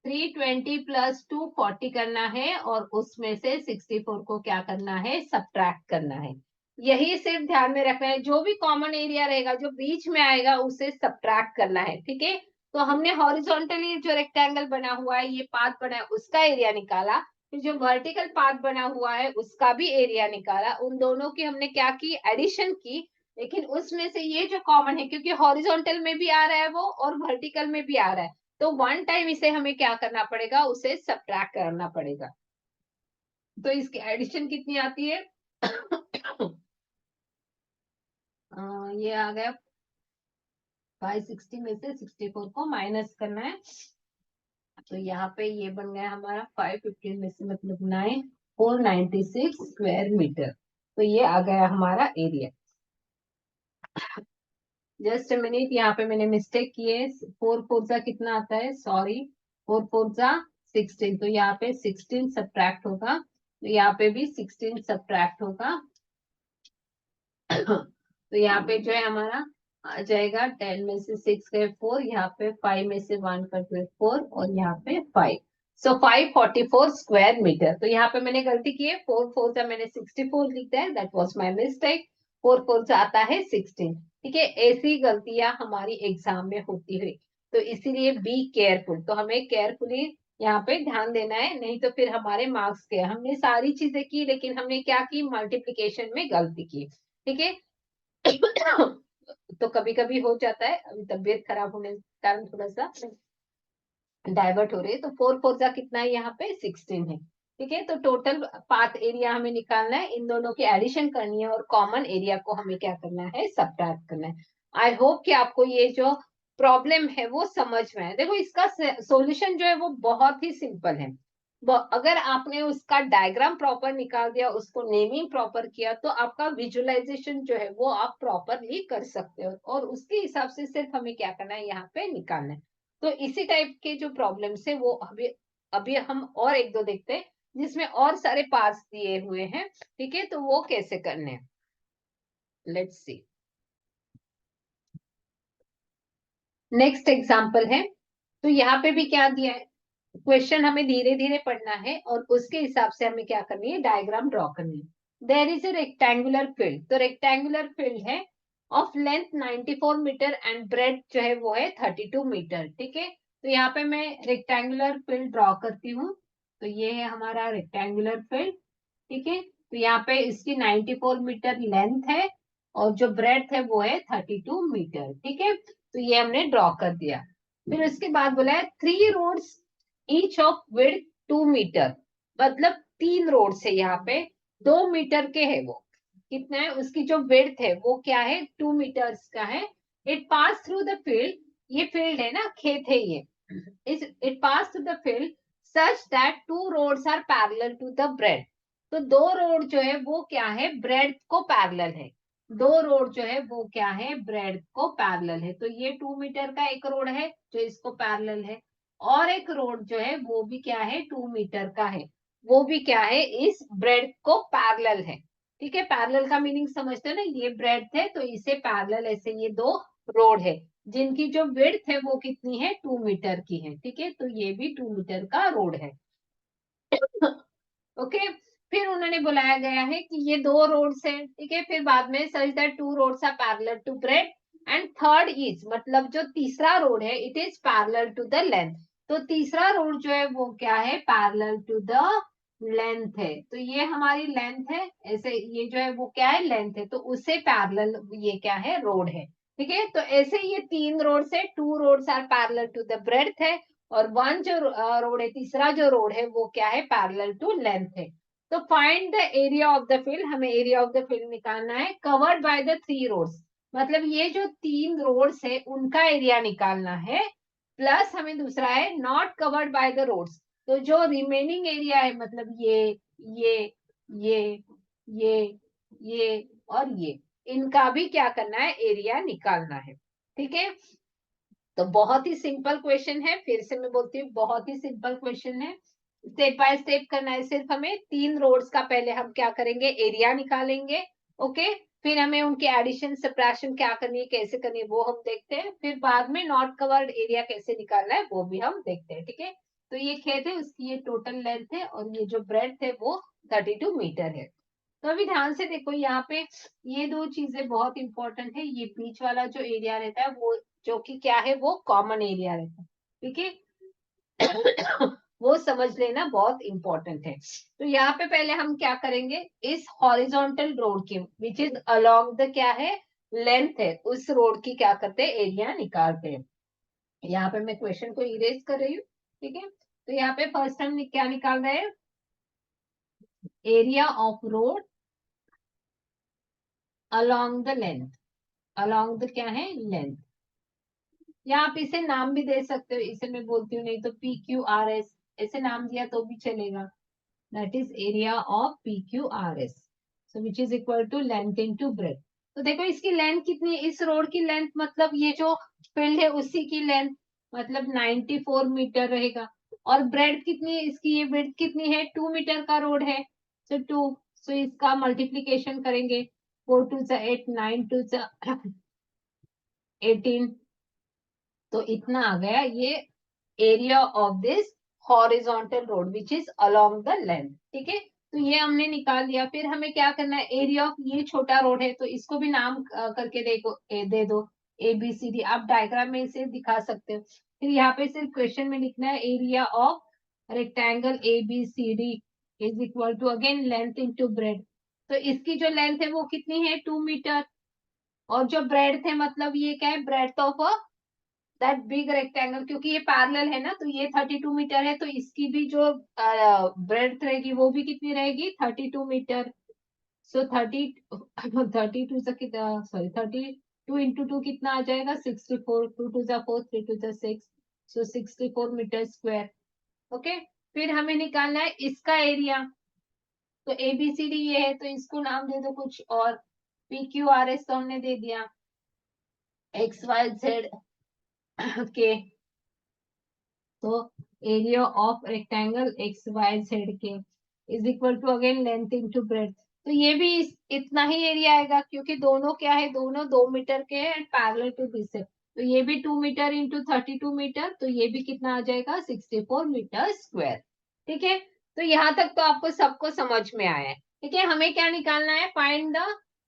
240 करना है, और उसमें से 64 को क्या करना है, सब्ट्रैक्ट करना है। यही सिर्फ ध्यान में रखना है, जो भी कॉमन एरिया रहेगा जो बीच में आएगा उसे सब्ट्रैक्ट करना है। ठीक है, तो हमने हॉरिजॉन्टली जो रेक्टेंगल बना हुआ है, ये पाथ बना है, उसका एरिया निकाला। फिर जो वर्टिकल पाथ बना हुआ है उसका भी एरिया निकाला। उन दोनों की हमने क्या की, एडिशन की। लेकिन उसमें से ये जो कॉमन है, क्योंकि हॉरिजॉन्टल में भी आ रहा है वो और वर्टिकल में भी आ रहा है, तो वन टाइम इसे हमें क्या करना पड़ेगा, उसे सब्ट्रैक्ट करना पड़ेगा। तो इसकी एडिशन कितनी आती है ये आ गया 560 में से 64 को माइनस करना है। तो यहाँ पे ये बन गया हमारा 515 में से मतलब 9 496 स्क्वायर मीटर। तो ये आ गया हमारा एरिया। जस्ट मिनट, यहाँ पे मैंने मिस्टेक की है। 4 4 कितना आता है, सॉरी, 4 4 16, तो यहाँ पे 16 सब्ट्रैक्ट होगा, तो यहाँ पे भी 16 सब्ट्रैक्ट होगा। तो यहाँ पे जो है हमारा आ जाएगा 10 में से 6 गए 4, यहाँ पे 5 में से 1 कट गए 4, और यहाँ पे 5। सो 544 स्क्वायर मीटर। तो यहाँ पे मैंने गलती की है, 4 4 से मैंने 64 लिख दिया है, दैट वाज माय मिस्टेक। 4 4 से आता है 16। ठीक है, ऐसी गलतियां हमारी एग्जाम में होती हुई, तो इसीलिए बी केयरफुल। तो हमें केयरफुली यहाँ पे ध्यान देना है, नहीं तो फिर हमारे मार्क्स के, हमने सारी चीजें की लेकिन हमने क्या की, मल्टीप्लीकेशन में गलती की। ठीक है। तो कभी कभी हो जाता है, अभी तबीयत खराब होने के कारण थोड़ा सा डाइवर्ट हो रही है। तो 4 4 का कितना है, यहाँ पे 16 है। ठीक है, तो टोटल पाथ एरिया हमें निकालना है, इन दोनों की एडिशन करनी है और कॉमन एरिया को हमें क्या करना है, सब्ट्रैक्ट करना है। आई होप कि आपको ये जो प्रॉब्लम है वो समझ में है। देखो, इसका सॉल्यूशन जो है वो बहुत ही सिंपल है। अगर आपने उसका डायग्राम प्रॉपर निकाल दिया, उसको नेमिंग प्रॉपर किया, तो आपका विजुअलाइजेशन जो है वो आप प्रॉपरली कर सकते हो, और उसके हिसाब से सिर्फ हमें क्या करना है, यहाँ पे निकालना है। तो इसी टाइप के जो प्रॉब्लम्स है वो अभी अभी हम और एक दो देखते हैं, जिसमें और सारे पार्ट्स दिए हुए हैं। ठीक है, तो वो कैसे करने हैं, लेट्स सी। नेक्स्ट एग्जांपल है, तो यहाँ पे भी क्या दिया है, क्वेश्चन हमें धीरे धीरे पढ़ना है और उसके हिसाब से हमें क्या करनी है, डायग्राम ड्रॉ करनी है। There is a rectangular field, तो रेक्टेंगुलर फील्ड है of length 94 metre and breadth जो है वो है 32 मीटर। ठीक है, तो यहाँ पे मैं रेक्टेंगुलर फील्ड ड्रॉ करती हूँ। तो ये है हमारा रेक्टेंगुलर फील्ड। ठीक है, तो यहाँ पे इसकी 94 मीटर लेंथ है, और जो ब्रेड है वो है 32 मीटर। ठीक है, तो ये हमने ड्रॉ कर दिया। फिर उसके बाद बोला है 3 roads each of width 2 metre, मतलब 3 रोड्स है यहाँ पे, 2 मीटर के है वो। कितना है उसकी जो विड्थ है वो क्या है, 2 मीटर्स का है। It pass through the field, ये फील्ड है ना, खेत है ये। It pass through the field such that 2 roads are parallel to the breadth. तो 2 रोड जो है वो क्या है, ब्रेड को पैरेलल है। 2 रोड जो है वो क्या है, ब्रेड को पैरेलल है। तो ये 2 मीटर का एक रोड है जो इसको पैरेलल है, और एक रोड जो है वो भी क्या है, 2 मीटर का है, वो भी क्या है, इस ब्रेड को पैरेलल है। ठीक है, पैरेलल का मीनिंग समझते हो ना, ये ब्रेड है तो इसे पैरेलल ऐसे ये दो रोड है, जिनकी जो विड्थ है वो कितनी है, 2 मीटर की है। ठीक है, तो ये भी 2 मीटर का रोड है। ओके, फिर उन्होंने बुलाया गया है कि ये 2 रोड्स हैं। ठीक है, फिर बाद में such that 2 roads are parallel to breadth and third is, मतलब जो तीसरा रोड है, it is parallel to the length. तो तीसरा रोड जो है वो क्या है, पैरेलल टू द लेंथ है। तो ये हमारी लेंथ है, ऐसे ये जो है वो क्या है, लेंथ है, तो उससे पैरेलल ये क्या है, रोड है। ठीक है, तो ऐसे ये 3 रोड है, 2 roads are parallel to the breadth है, और वन जो रोड है, तीसरा जो रोड है वो क्या है, पैरेलल टू लेंथ है। तो find the area of the field, हमें एरिया ऑफ द फील्ड निकालना है, कवर्ड बाय द 3 रोड्स, मतलब ये जो 3 रोड्स है उनका एरिया निकालना है, प्लस हमें दूसरा है not covered by the roads. तो जो रिमेनिंग एरिया है, मतलब ये ये ये ये और ये, इनका भी क्या करना है, एरिया निकालना है। ठीक है, तो बहुत ही सिंपल क्वेश्चन है, फिर से मैं बोलती हूँ बहुत ही सिंपल क्वेश्चन है। स्टेप बाय स्टेप करना है, सिर्फ हमें 3 रोड्स का पहले हम क्या करेंगे, एरिया निकालेंगे। ओके, फिर हमें उनके एडिशन सब्ट्रैक्शन क्या करनी है, कैसे करनी है, वो हम देखते हैं। फिर बाद में नॉट कवर्ड एरिया कैसे निकालना है वो भी हम देखते हैं। ठीक है, तो ये खेत है, उसकी ये टोटल लेंथ है, और ये जो ब्रेड्थ है वो 32 मीटर है। तो अभी ध्यान से देखो, यहाँ पे ये 2 चीजें बहुत इंपॉर्टेंट है। ये बीच वाला जो एरिया रहता है वो, जो कि क्या है, वो कॉमन एरिया रहता है। ठीक है, वो समझ लेना बहुत इंपॉर्टेंट है। तो यहाँ पे पहले हम क्या करेंगे, इस हॉरिजॉन्टल रोड की, विच इज अलोंग द क्या है, लेंथ है, उस रोड की क्या करते हैं, एरिया निकालते हैं। यहाँ पे मैं क्वेश्चन को इरेज कर रही हूँ। ठीक है, तो यहाँ पे फर्स्ट हम क्या निकाल रहे हैं, area of road along the length, along the क्या है, लेंथ। या आप इसे नाम भी दे सकते हो, इसे मैं बोलती हूँ, नहीं तो PQRS ऐसे नाम दिया तो भी चलेगा। That is area of PQRS, so which is equal to length into breadth. तो देखो इसकी लेंथ कितनी है, इस रोड की लेंथ मतलब ये जो फील्ड है उसी की लेंथ मतलब 94 मीटर रहेगा। और ब्रेड कितनी है इसकी, ये ब्रेड कितनी है, 2 मीटर का रोड है, सो 2, सो इसका मल्टीप्लीकेशन करेंगे, 4 2 जा 8, 9 2 जा 18, तो इतना आ गया ये area of this horizontal road which is along the length. ठीक है, तो ये हमने निकाल लिया। फिर हमें क्या करना है, एरिया ऑफ ये छोटा रोड है तो इसको भी नाम करके देखो, दे दो ABCD, आप डायग्राम में इसे दिखा सकते हो। फिर यहाँ पे सिर्फ क्वेश्चन में लिखना है area of rectangle ABCD is equal to again length into breadth. तो इसकी जो लेंथ है वो कितनी है, 2 मीटर, और जो ब्रेड थे मतलब ये क्या है, bread of that big rectangle, क्योंकि ये पैरेलल है ना, तो ये 32 मीटर है, तो इसकी भी जो ब्रेड्थ रहेगी वो भी कितनी रहेगी, 32 मीटर। सो 32 से कितना, सॉरी 32 इंटू 2 कितना आ जाएगा, 64, 2 2 जा 4, 3 2 जा 6, सो 64 मीटर स्क्वायर। ओके, फिर हमें निकालना है इसका एरिया। तो ABCD ये है, तो इसको नाम दे दो कुछ और, PQRS तो हमने दे दिया, XYZ के, तो एरिया ऑफ रेक्टेंगल XYZ के is equal to again length into breadth. तो ये भी इतना ही एरिया आएगा क्योंकि दोनों क्या है, दोनों 2 मीटर के हैं पैरेलल टू दिस है, तो ये भी 2 मीटर इंटू 32 मीटर, तो ये भी कितना आ जाएगा, 64 मीटर स्क्वायर। ठीक है, तो यहाँ तक तो आपको सबको समझ में आया है। ठीक है, हमें क्या निकालना है, find the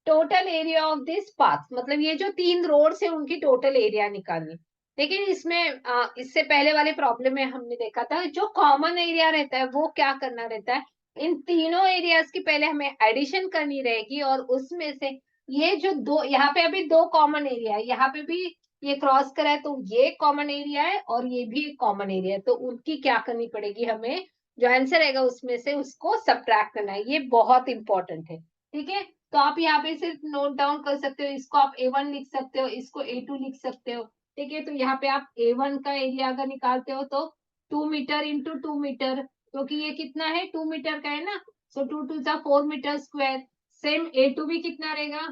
total area of this path, मतलब ये जो 3 रोड्स है उनकी टोटल एरिया निकालनी। लेकिन इसमें इससे पहले वाले प्रॉब्लम में हमने देखा था जो कॉमन एरिया रहता है वो क्या करना रहता है, इन तीनों एरियाज की पहले हमें एडिशन करनी रहेगी, और उसमें से ये जो दो, यहाँ पे अभी 2 कॉमन एरिया है, यहाँ पे भी ये क्रॉस करा है तो ये कॉमन एरिया है और ये भी कॉमन एरिया है, तो उनकी क्या करनी पड़ेगी हमें, जो आंसर रहेगा उसमें से उसको सब्ट्रैक्ट करना है, ये बहुत इंपॉर्टेंट है। ठीक है, तो आप यहाँ पे सिर्फ नोट डाउन कर सकते हो, इसको आप A1 लिख सकते हो, इसको A2 लिख सकते हो। ठीक है, तो यहाँ पे आप A1 का एरिया अगर निकालते हो तो 2 मीटर इंटू 2 मीटर, क्योंकि ये कितना है, 2 मीटर का है ना, सो 2 2 जा 4 मीटर स्क्वायर। सेम A2 भी कितना रहेगा,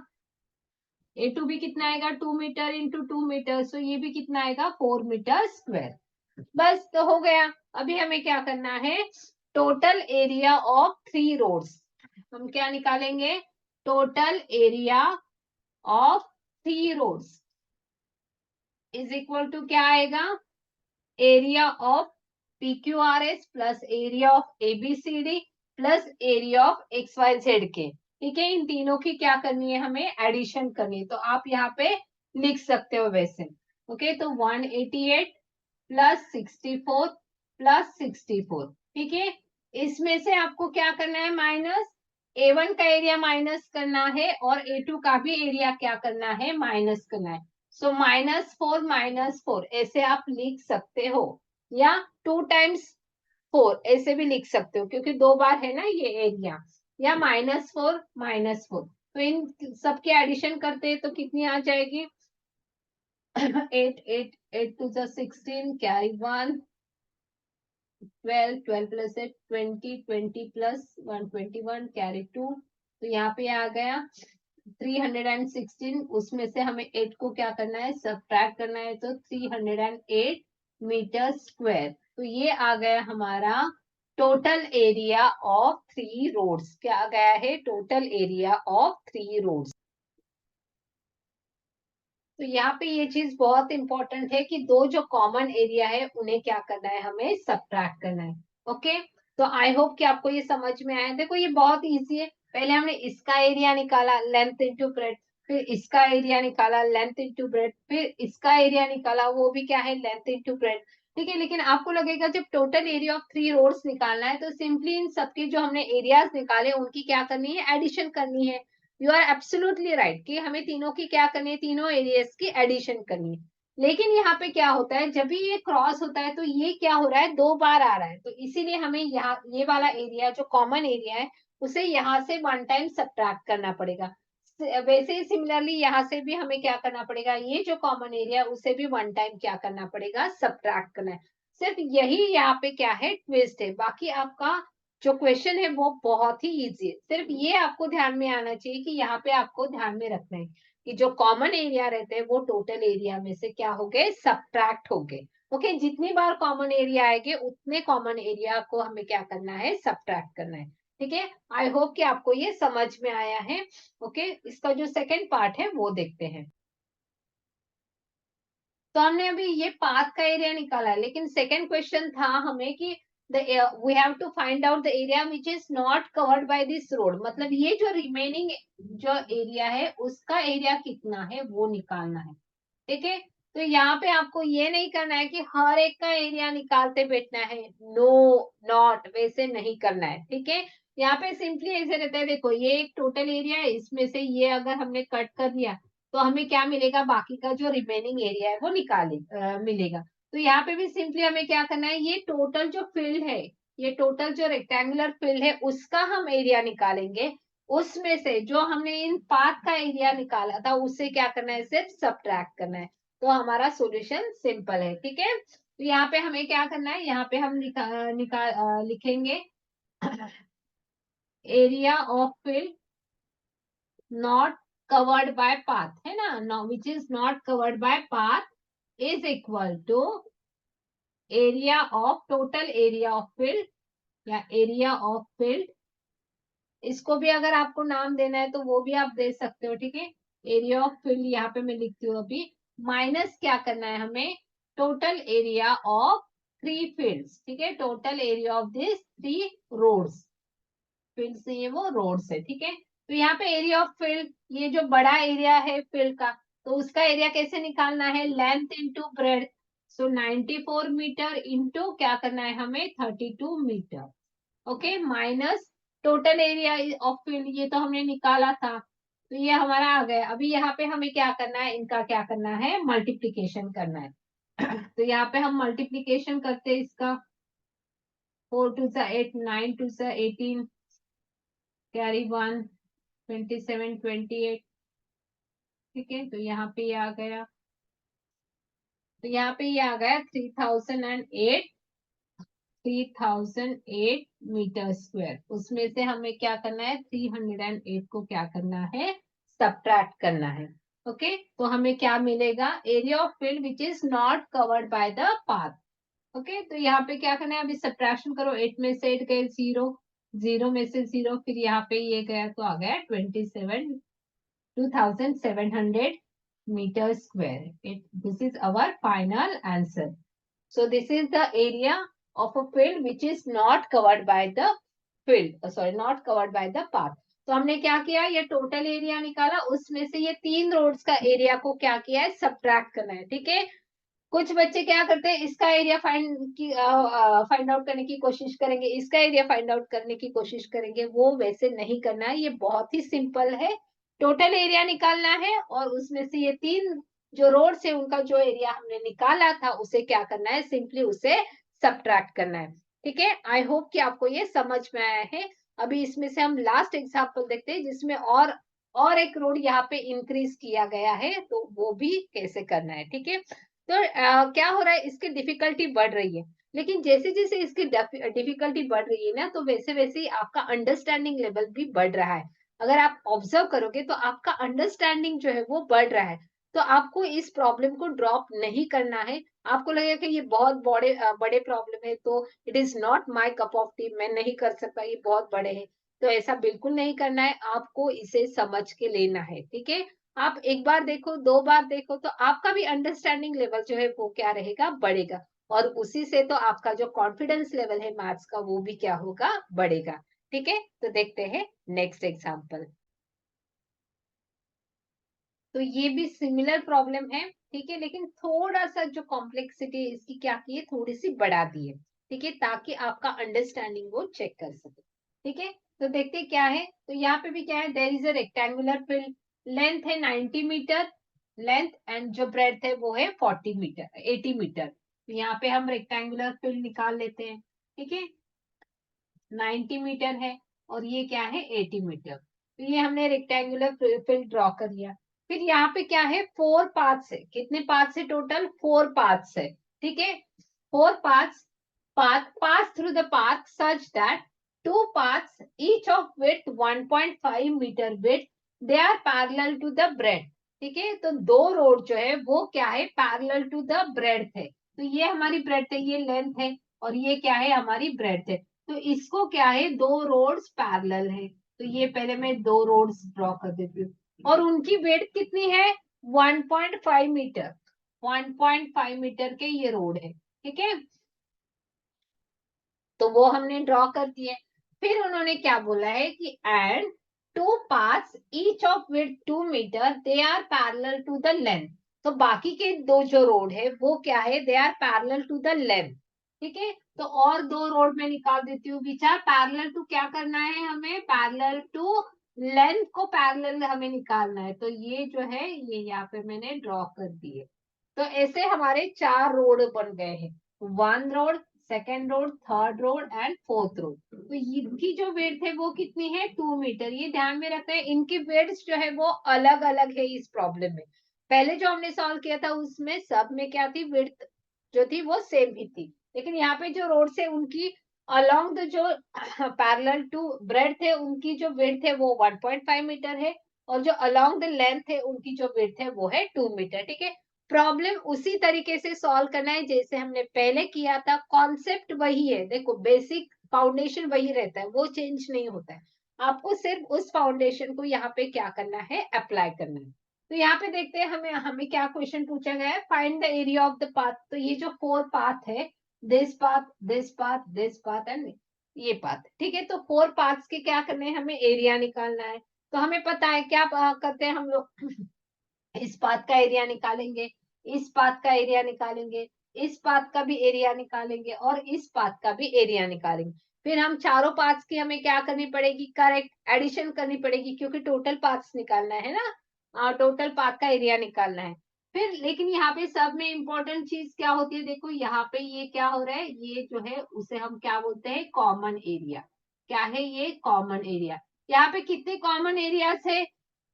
A2 भी कितना आएगा, 2 मीटर इंटू 2 मीटर, सो ये भी कितना आएगा, 4 मीटर स्क्वायर। बस तो हो गया। अभी हमें क्या करना है, टोटल एरिया ऑफ 3 रोड्स, हम क्या निकालेंगे, total area of 3 roads is equal to क्या आएगा, area of PQRS plus area of ABCD plus area of XYZ के। ठीक है, इन तीनों की क्या करनी है, हमें एडिशन करनी है, तो आप यहाँ पे लिख सकते हो वैसे। ओके, तो 188 प्लस 64 प्लस 64। ठीक है, इसमें से आपको क्या करना है, माइनस A1 का एरिया माइनस करना है और A2 का भी एरिया क्या करना है, माइनस करना है। सो -4 ऐसे आप लिख सकते हो, या 2 टाइम्स 4 ऐसे भी लिख सकते हो क्योंकि 2 बार है ना ये एरिया, या -4 तो इन सबके एडिशन करते हैं तो कितनी आ जाएगी, 8 8 8 2 जा 16, कैरी 1, 12 12 प्लस 8 20 20 प्लस 121, कैरी 2, तो यहाँ पे आ गया 316, उसमें से हमें 8 को क्या करना है, सब्ट्रैक्ट करना है, तो 308 मीटर स्क्वायर। तो ये आ गया हमारा टोटल एरिया ऑफ 3 रोड्स, क्या आ गया है, टोटल एरिया ऑफ 3 रोड्स। तो यहाँ पे ये चीज बहुत इंपॉर्टेंट है कि दो जो कॉमन एरिया है उन्हें क्या करना है, हमें सब्ट्रैक्ट करना है। ओके, तो आई होप कि आपको ये समझ में आया। देखो ये बहुत इजी है, पहले हमने इसका एरिया निकाला लेंथ इंटू ब्रेड, फिर इसका एरिया निकाला लेंथ इंटू ब्रेड, फिर इसका एरिया निकाला वो भी क्या है, लेंथ इंटू ब्रेड। ठीक है, लेकिन आपको लगेगा जब टोटल एरिया ऑफ 3 रोड्स निकालना है तो सिंपली इन सबके जो हमने एरियाज निकाले उनकी क्या करनी है, एडिशन करनी है। यू आर एब्सोल्युटली राइट कि हमें तीनों की क्या करनी है, तीनों एरियाज की एडिशन करनी है। लेकिन यहाँ पे क्या होता है, जब भी ये क्रॉस होता है तो ये क्या हो रहा है, 2 बार आ रहा है, तो इसीलिए हमें यहाँ ये वाला एरिया जो कॉमन एरिया है उसे यहाँ से 1 टाइम सब्ट्रैक्ट करना पड़ेगा। वैसे ही सिमिलरली यहाँ से भी हमें क्या करना पड़ेगा, ये जो कॉमन एरिया उसे भी 1 टाइम क्या करना पड़ेगा, सब्ट्रैक्ट करना है। सिर्फ यही यहाँ पे क्या है, ट्विस्ट है, बाकी आपका जो क्वेश्चन है वो बहुत ही इजी है। सिर्फ ये आपको ध्यान में आना चाहिए कि यहाँ पे आपको ध्यान में रखना है कि जो कॉमन एरिया रहते हैं वो टोटल एरिया में से क्या हो गए, सब्ट्रैक्ट हो गए। ओके, जितनी बार कॉमन एरिया आएंगे उतने कॉमन एरिया को हमें क्या करना है, सब्ट्रैक्ट करना है। ठीक है, आई होप कि आपको ये समझ में आया है। ओके, इसका जो सेकेंड पार्ट है वो देखते हैं। तो हमने अभी ये पाथ का एरिया निकाला है, लेकिन सेकेंड क्वेश्चन था हमें कि we have to find out the area which is not covered by this road, मतलब ये जो रिमेनिंग जो एरिया है उसका एरिया कितना है वो निकालना है। ठीक है, तो यहाँ पे आपको ये नहीं करना है कि हर एक का एरिया निकालते बैठना है, नो नॉट वैसे नहीं करना है। ठीक है, यहाँ पे सिंपली ऐसे रहता है, देखो ये एक टोटल एरिया है, इसमें से ये अगर हमने कट कर दिया तो हमें क्या मिलेगा, बाकी का जो रिमेनिंग एरिया है वो मिलेगा। तो यहाँ पे भी सिंपली हमें क्या करना है, ये टोटल जो फील्ड है, ये टोटल जो रेक्टेंगुलर फील्ड है उसका हम एरिया निकालेंगे। उसमें से जो हमने इन पाथ का एरिया निकाला था उससे क्या करना है, सिर्फ सब्ट्रैक्ट करना है। तो हमारा सॉल्यूशन सिंपल है। ठीक है, तो यहाँ पे हमें क्या करना है, यहाँ पे हम लिखेंगे area of field not covered by path, है ना, which is not covered by path is equal to area of total area of field या एरिया ऑफ फील्ड। इसको भी अगर आपको नाम देना है तो वो भी आप दे सकते हो। ठीक है, एरिया ऑफ फील्ड यहाँ पे मैं लिखती हूँ अभी, माइनस क्या करना है हमें, total area of three fields. ठीक है, total area of this three roads, field से ये वो रोड्स है। ठीक है, तो यहाँ पे एरिया ऑफ फील्ड, ये जो बड़ा एरिया है फील्ड का, तो उसका एरिया कैसे निकालना है, length into breadth. So 94 metre into क्या करना है हमें, 32 metre. Okay, minus total area of field, ये तो हमने निकाला था, तो ये हमारा आ गया। अभी यहाँ पे हमें क्या करना है, इनका क्या करना है, मल्टीप्लीकेशन करना है। तो यहाँ पे हम मल्टीप्लीकेशन करते हैं इसका, 4 2 8, 9 2 18, कैरी 1, 27 28। ठीक है, तो यहाँ पे ये आ गया, तो यहाँ पे ये आ गया 3008 मीटर स्क्वायर। उसमें से हमें क्या करना है, 308 को क्या करना है, सब्ट्रैक्ट करना है। ओके, तो हमें क्या मिलेगा, area of field which is not covered by the path. Okay, तो यहाँ पे क्या करना है, अभी सब्ट्रैक्शन करो, 8 में से 8 गए 0, 0 में से 0, फिर यहाँ पे ये गया तो आ गया 2700 meter square. This is our final answer. So this is the area of a field which is not covered by the field, sorry, not covered by the path. तो हमने क्या किया, ये टोटल एरिया निकाला, उसमें से ये तीन रोड्स का एरिया को क्या किया है, सब्ट्रैक्ट करना है। ठीक है, कुछ बच्चे क्या करते हैं, इसका एरिया फाइंड आउट करने की कोशिश करेंगे, इसका एरिया फाइंड आउट करने की कोशिश करेंगे, वो वैसे नहीं करना है, ये बहुत ही सिंपल है। टोटल एरिया निकालना है और उसमें से ये तीन जो रोड से उनका जो एरिया हमने निकाला था उसे क्या करना है, सिंपली उसे सब्ट्रैक्ट करना है। ठीक है, आई होप कि आपको ये समझ में आया है। अभी इसमें से हम लास्ट एग्जाम्पल देखते हैं जिसमें और एक रोड यहाँ पे इंक्रीज किया गया है, तो वो भी कैसे करना है। ठीक है, तो क्या हो रहा है, इसकी डिफिकल्टी बढ़ रही है, लेकिन जैसे जैसे इसकी डिफिकल्टी बढ़ रही है ना, तो वैसे वैसे ही आपका अंडरस्टैंडिंग लेवल भी बढ़ रहा है। अगर आप ऑब्जर्व करोगे तो आपका अंडरस्टैंडिंग जो है वो बढ़ रहा है। तो आपको इस प्रॉब्लम को ड्रॉप नहीं करना है। आपको लगेगा कि ये बहुत बड़े बड़े प्रॉब्लम है, तो it is not my cup of T, मैं नहीं कर सकता, ये बहुत बड़े हैं, तो ऐसा बिल्कुल नहीं करना है। आपको इसे समझ के लेना है। ठीक है, आप एक बार देखो, दो बार देखो, तो आपका भी अंडरस्टैंडिंग लेवल जो है वो क्या रहेगा, बढ़ेगा, और उसी से तो आपका जो कॉन्फिडेंस लेवल है मैथ्स का वो भी क्या होगा, बढ़ेगा। ठीक है, तो देखते हैं नेक्स्ट एग्जांपल। तो ये भी सिमिलर प्रॉब्लम है। ठीक है, लेकिन थोड़ा सा जो कॉम्प्लेक्सिटी इसकी क्या की है, थोड़ी सी बढ़ा दी है। ठीक है, ताकि आपका अंडरस्टैंडिंग वो चेक कर सके। ठीक है, तो देखते क्या है, तो यहाँ पे भी क्या है, there is a rectangular field, length है 90 मीटर, लेंथ एंड जो ब्रेड्थ है वो है 40 मीटर 80 मीटर। तो यहाँ पे हम रेक्टेंगुलर फील्ड निकाल लेते हैं। ठीक है, 90 मीटर है और ये क्या है, 80 मीटर। तो ये हमने रेक्टेंगुलर फील्ड ड्रॉ कर लिया। फिर यहाँ पे क्या है, 4 पाथ्स है, कितने पाथ्स है टोटल, 4 पाथ्स है। ठीक है, 4 paths, path pass through the path such that two paths each of width 1.5 metre width, they are parallel to the breadth. ठीक है, तो दो रोड जो है वो क्या है, पैरेलल टू द ब्रेड्थ है। तो ये हमारी ब्रेड्थ है, ये लेंथ है, और ये क्या है, हमारी ब्रेड्थ है। तो इसको क्या है, दो रोड्स पैरेलल है। तो ये पहले मैं दो रोड्स ड्रॉ कर देती हूँ, और उनकी वेट कितनी है, 1.5 मीटर। 1.5 मीटर के ये रोड है, ठीक है, तो वो हमने ड्रॉ कर दिए। फिर उन्होंने क्या बोला है कि and two paths each of width 2 metre, they are parallel to the length. तो बाकी के दो जो रोड है वो क्या है, they are parallel to the length. ठीक है, तो और दो रोड में निकाल देती हूँ, विच आर पैरेलल टू, क्या करना है हमें, पैरेलल टू लेंथ को पैरेलल हमें निकालना है। तो ये जो है ये यहाँ पे मैंने ड्रॉ कर दिए। तो ऐसे हमारे चार रोड बन गए हैं, one road, second road, third road and fourth road. तो इनकी जो वेट है वो कितनी है, 2 मीटर। ये ध्यान में रखना है, इनकी वेट्स जो है वो अलग अलग है इस प्रॉब्लम में। पहले जो हमने सॉल्व किया था उसमें सब में क्या थी, वेट जो थी वो सेम ही थी, लेकिन यहाँ पे जो रोड है उनकी अलोंग द जो पैरेलल टू ब्रेड्थ है उनकी जो वेट है वो 1.5 मीटर है, और जो अलोंग द लेंथ है उनकी जो वेट है वो है 2 मीटर। ठीक है, प्रॉब्लम उसी तरीके से सॉल्व करना है जैसे हमने पहले किया था, कॉन्सेप्ट वही है। देखो बेसिक फाउंडेशन वही रहता है, वो चेंज नहीं होता है। आपको सिर्फ उस फाउंडेशन को यहाँ पे क्या करना है, अप्लाई करना है। तो यहाँ पे देखते हैं हमें हमें क्या क्वेश्चन पूछा गया है, find the area of the path. तो ये जो फोर पाथ है, this path, this path, this path and ये पाथ, ठीक है, तो फोर पाथ्स के क्या करने हैं, हमें एरिया निकालना है। तो हमें पता है क्या करते हैं हम लोग, इस पाथ का एरिया निकालेंगे, इस पाथ का एरिया निकालेंगे, इस पाथ का भी एरिया निकालेंगे, और इस पाथ का भी एरिया निकालेंगे। फिर हम चारों पाथ्स की हमें क्या करनी पड़ेगी, करेक्ट एडिशन करनी पड़ेगी, क्योंकि टोटल पाथ्स निकालना है ना, टोटल पाथ का एरिया निकालना है। फिर लेकिन यहाँ पे सब में इंपॉर्टेंट चीज क्या होती है, देखो यहाँ पे ये क्या हो रहा है, ये जो है उसे हम क्या बोलते हैं, कॉमन एरिया। क्या है ये, कॉमन एरिया। यहाँ पे कितने कॉमन एरियाज है,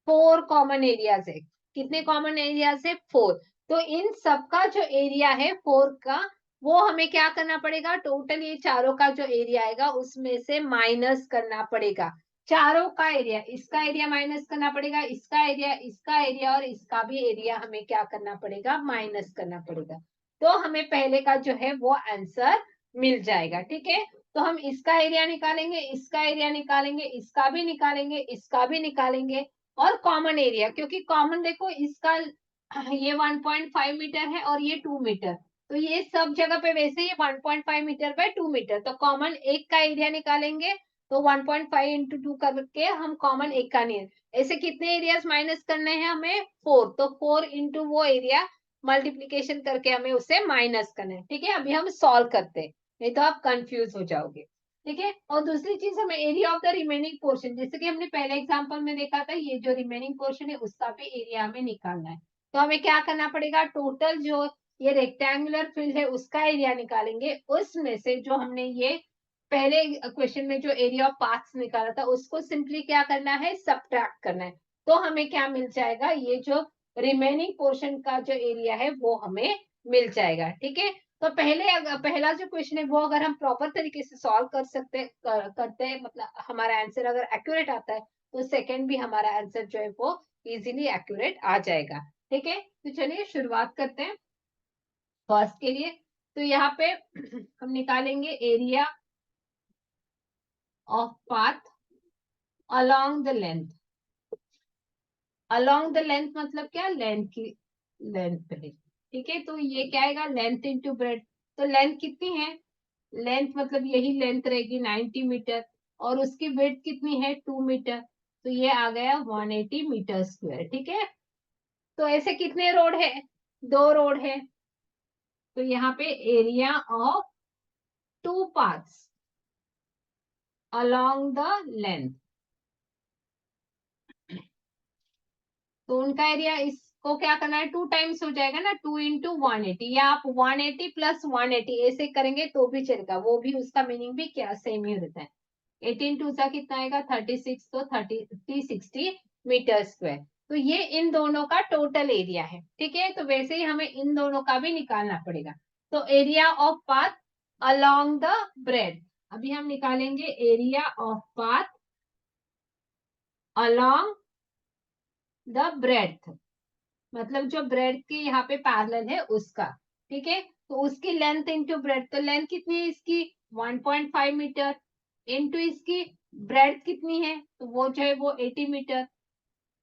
फोर कॉमन एरियाज है। कितने कॉमन एरियाज है, फोर। तो इन सबका जो एरिया है फोर का, वो हमें क्या करना पड़ेगा, टोटल ये चारों का जो एरिया आएगा उसमें से माइनस करना पड़ेगा। चारों का एरिया, इसका एरिया माइनस करना पड़ेगा, इसका एरिया और इसका भी एरिया हमें क्या करना पड़ेगा, माइनस करना पड़ेगा। तो हमें पहले का जो है वो आंसर मिल जाएगा। ठीक है, तो हम इसका एरिया निकालेंगे, इसका एरिया निकालेंगे, इसका भी निकालेंगे, इसका भी निकालेंगे, और कॉमन एरिया, क्योंकि कॉमन देखो इसका ये 1.5 मीटर है और ये 2 मीटर, तो ये सब जगह पे वैसे ही 1.5 मीटर बाय 2 मीटर, तो कॉमन एक का एरिया निकालेंगे। तो 1.5 इंटू 2 करके हम कॉमन एक का नहीं, ऐसे कितने एरियाज माइनस करने हैं हमें, फोर। तो 4 इंटू वो एरिया मल्टीप्लीकेशन करके हमें उसे माइनस करना है। ठीक है, अभी हम सॉल्व करते हैं, नहीं तो आप कंफ्यूज हो जाओगे। ठीक है, और दूसरी चीज हमें area of the remaining portion, जैसे कि हमने पहले एग्जांपल में देखा था, ये जो रिमेनिंग पोर्शन है उसका भी एरिया हमें निकालना है। तो हमें क्या करना पड़ेगा, टोटल जो ये रेक्टेंगुलर फील्ड है उसका एरिया निकालेंगे, उसमें से जो हमने ये पहले क्वेश्चन में जो एरिया ऑफ पाथ्स निकाला था उसको सिंपली क्या करना है, सब्ट्रैक्ट करना है। तो हमें क्या मिल जाएगा, ये जो रिमेनिंग पोर्शन का जो एरिया है वो हमें मिल जाएगा। ठीक है, तो पहला जो क्वेश्चन है वो अगर हम प्रॉपर तरीके से सॉल्व करते हैं, मतलब हमारा आंसर अगर एक्यूरेट आता है, तो सेकंड भी हमारा आंसर जो है वो इजीली एक्यूरेट आ जाएगा। ठीक है, तो चलिए शुरुआत करते हैं फर्स्ट के लिए। तो यहाँ पे हम निकालेंगे area of path along the length. Along the length मतलब क्या, लेंथ की लेंथ पे। ठीक है, तो ये क्या आएगा, लेंथ इंटू ब्रेड। तो लेंथ कितनी है, लेंथ मतलब यही लेंथ रहेगी 90 मीटर, और उसकी विड्थ कितनी है, 2 मीटर। तो ये आ गया 180 मीटर स्क्वायर। ठीक है, तो ऐसे कितने रोड है, दो रोड है। तो यहाँ पे area of two paths along the length, तो उनका एरिया, इसको क्या करना है, टू टाइम्स हो जाएगा ना, 2 इंटू 180, या आप 180 प्लस 180 ऐसे करेंगे तो भी चलेगा, वो भी उसका मीनिंग भी क्या सेम ही रहता है। 18 टू सा कितना आएगा, 36, तो 360 मीटर स्क्वायर। तो ये इन दोनों का टोटल एरिया है। ठीक है, तो वैसे ही हमें इन दोनों का भी निकालना पड़ेगा। तो area of path along the bread, अभी हम निकालेंगे area of path along the breadth, मतलब जो ब्रेड के यहाँ पे पैरेलल है उसका। ठीक है, तो उसकी लेंथ इंटू ब्रेड, तो लेंथ कितनी है इसकी 1.5 मीटर, इंटू इसकी ब्रेड कितनी है, तो वो जो है वो 80 मीटर,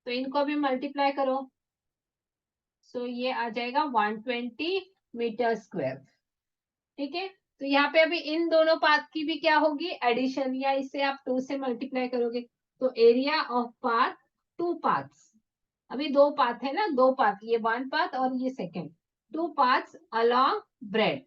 तो इनको भी मल्टीप्लाई करो, सो ये आ जाएगा 120 मीटर स्क्वायर। ठीक है, तो यहाँ पे अभी इन दोनों पाथ की भी क्या होगी एडिशन, या इसे आप 2 से मल्टीप्लाई करोगे, तो area of path, two paths, अभी दो पाथ है ना, दो पाथ, ये वन पाथ और ये second, two paths along breadth,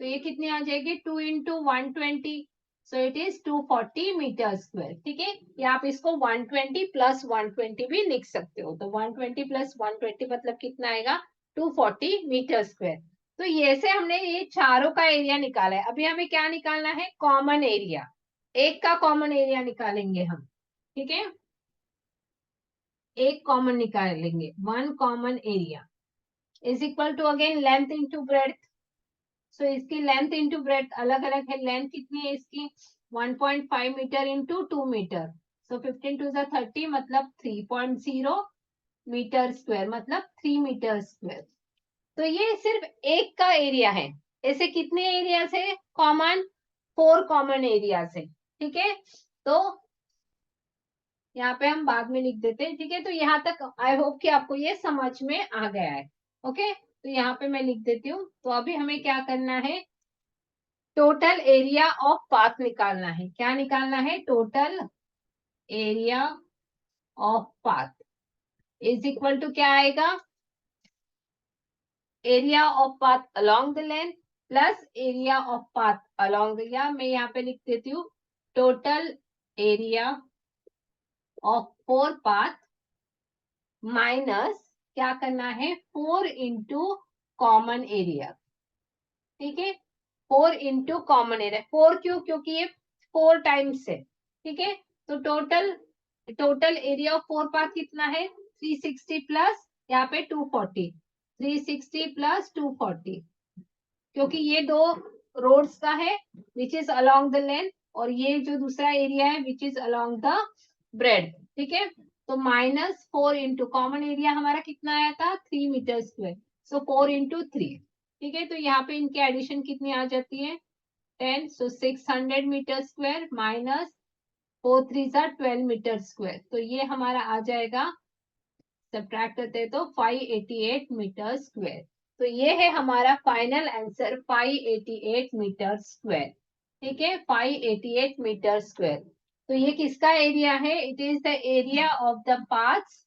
तो ये कितनी आ जाएगी 2 into 120, so it is 240 metre square. ठीक है, या आप इसको 120 प्लस 120 भी लिख सकते हो, तो 120 प्लस 120 मतलब कितना आएगा 240 मीटर स्क्वायर। तो ये से हमने ये चारों का एरिया निकाला है। अभी हमें क्या निकालना है, कॉमन एरिया, एक का कॉमन एरिया निकालेंगे हम। ठीक है, एक कॉमन निकालेंगे, one common area is equal to again length into breadth, so इसकी लेंथ इंटू ब्रेड्थ अलग अलग है, लेंथ कितनी है इसकी 1.5 metre into 2 metre, so 15 two 30 मतलब 3.0 मीटर स्क्वायर, मतलब 3 मीटर स्क्वायर। तो ये सिर्फ एक का एरिया है, ऐसे कितने एरिया से कॉमन, 4 कॉमन एरिया से। ठीक है, तो यहाँ पे हम बाद में लिख देते हैं। ठीक है, तो यहाँ तक आई होप कि आपको ये समझ में आ गया है। ओके, तो यहाँ पे मैं लिख देती हूँ। तो अभी हमें क्या करना है, टोटल एरिया ऑफ पाथ निकालना है। क्या निकालना है, total area of path is equal to क्या आएगा, area of path along the length plus area of path along the, या मैं यहाँ पे लिख देती हूँ total area of 4 path minus क्या करना है 4 इंटू कॉमन एरिया। ठीक है, 4 इंटू कॉमन एरिया, 4 क्यों, क्योंकि ये 4 टाइम्स है। ठीक है, तो total total area of 4 path कितना है 360 प्लस यहाँ पे 240, 360 प्लस 240, क्योंकि ये दो रोड्स का है which is along the length, और ये जो दूसरा एरिया है which is along the bread. ठीक है, तो -4 इंटू कॉमन एरिया हमारा कितना आया था 3 मीटर स्क्वायर, सो 4 इंटू 3। ठीक है, तो यहाँ पे इनकी एडिशन कितनी आ जाती है 10, so 600 metre square minus 4 3 12 metre square, तो ये हमारा आ जाएगा, सब्ट्रैक्ट करते हैं तो 588 मीटर स्क्वायर। तो ये है हमारा फाइनल आंसर 588 मीटर स्क्वायर। ठीक है, 588 मीटर स्क्वायर। तो ये किसका एरिया है, it is the area of the paths.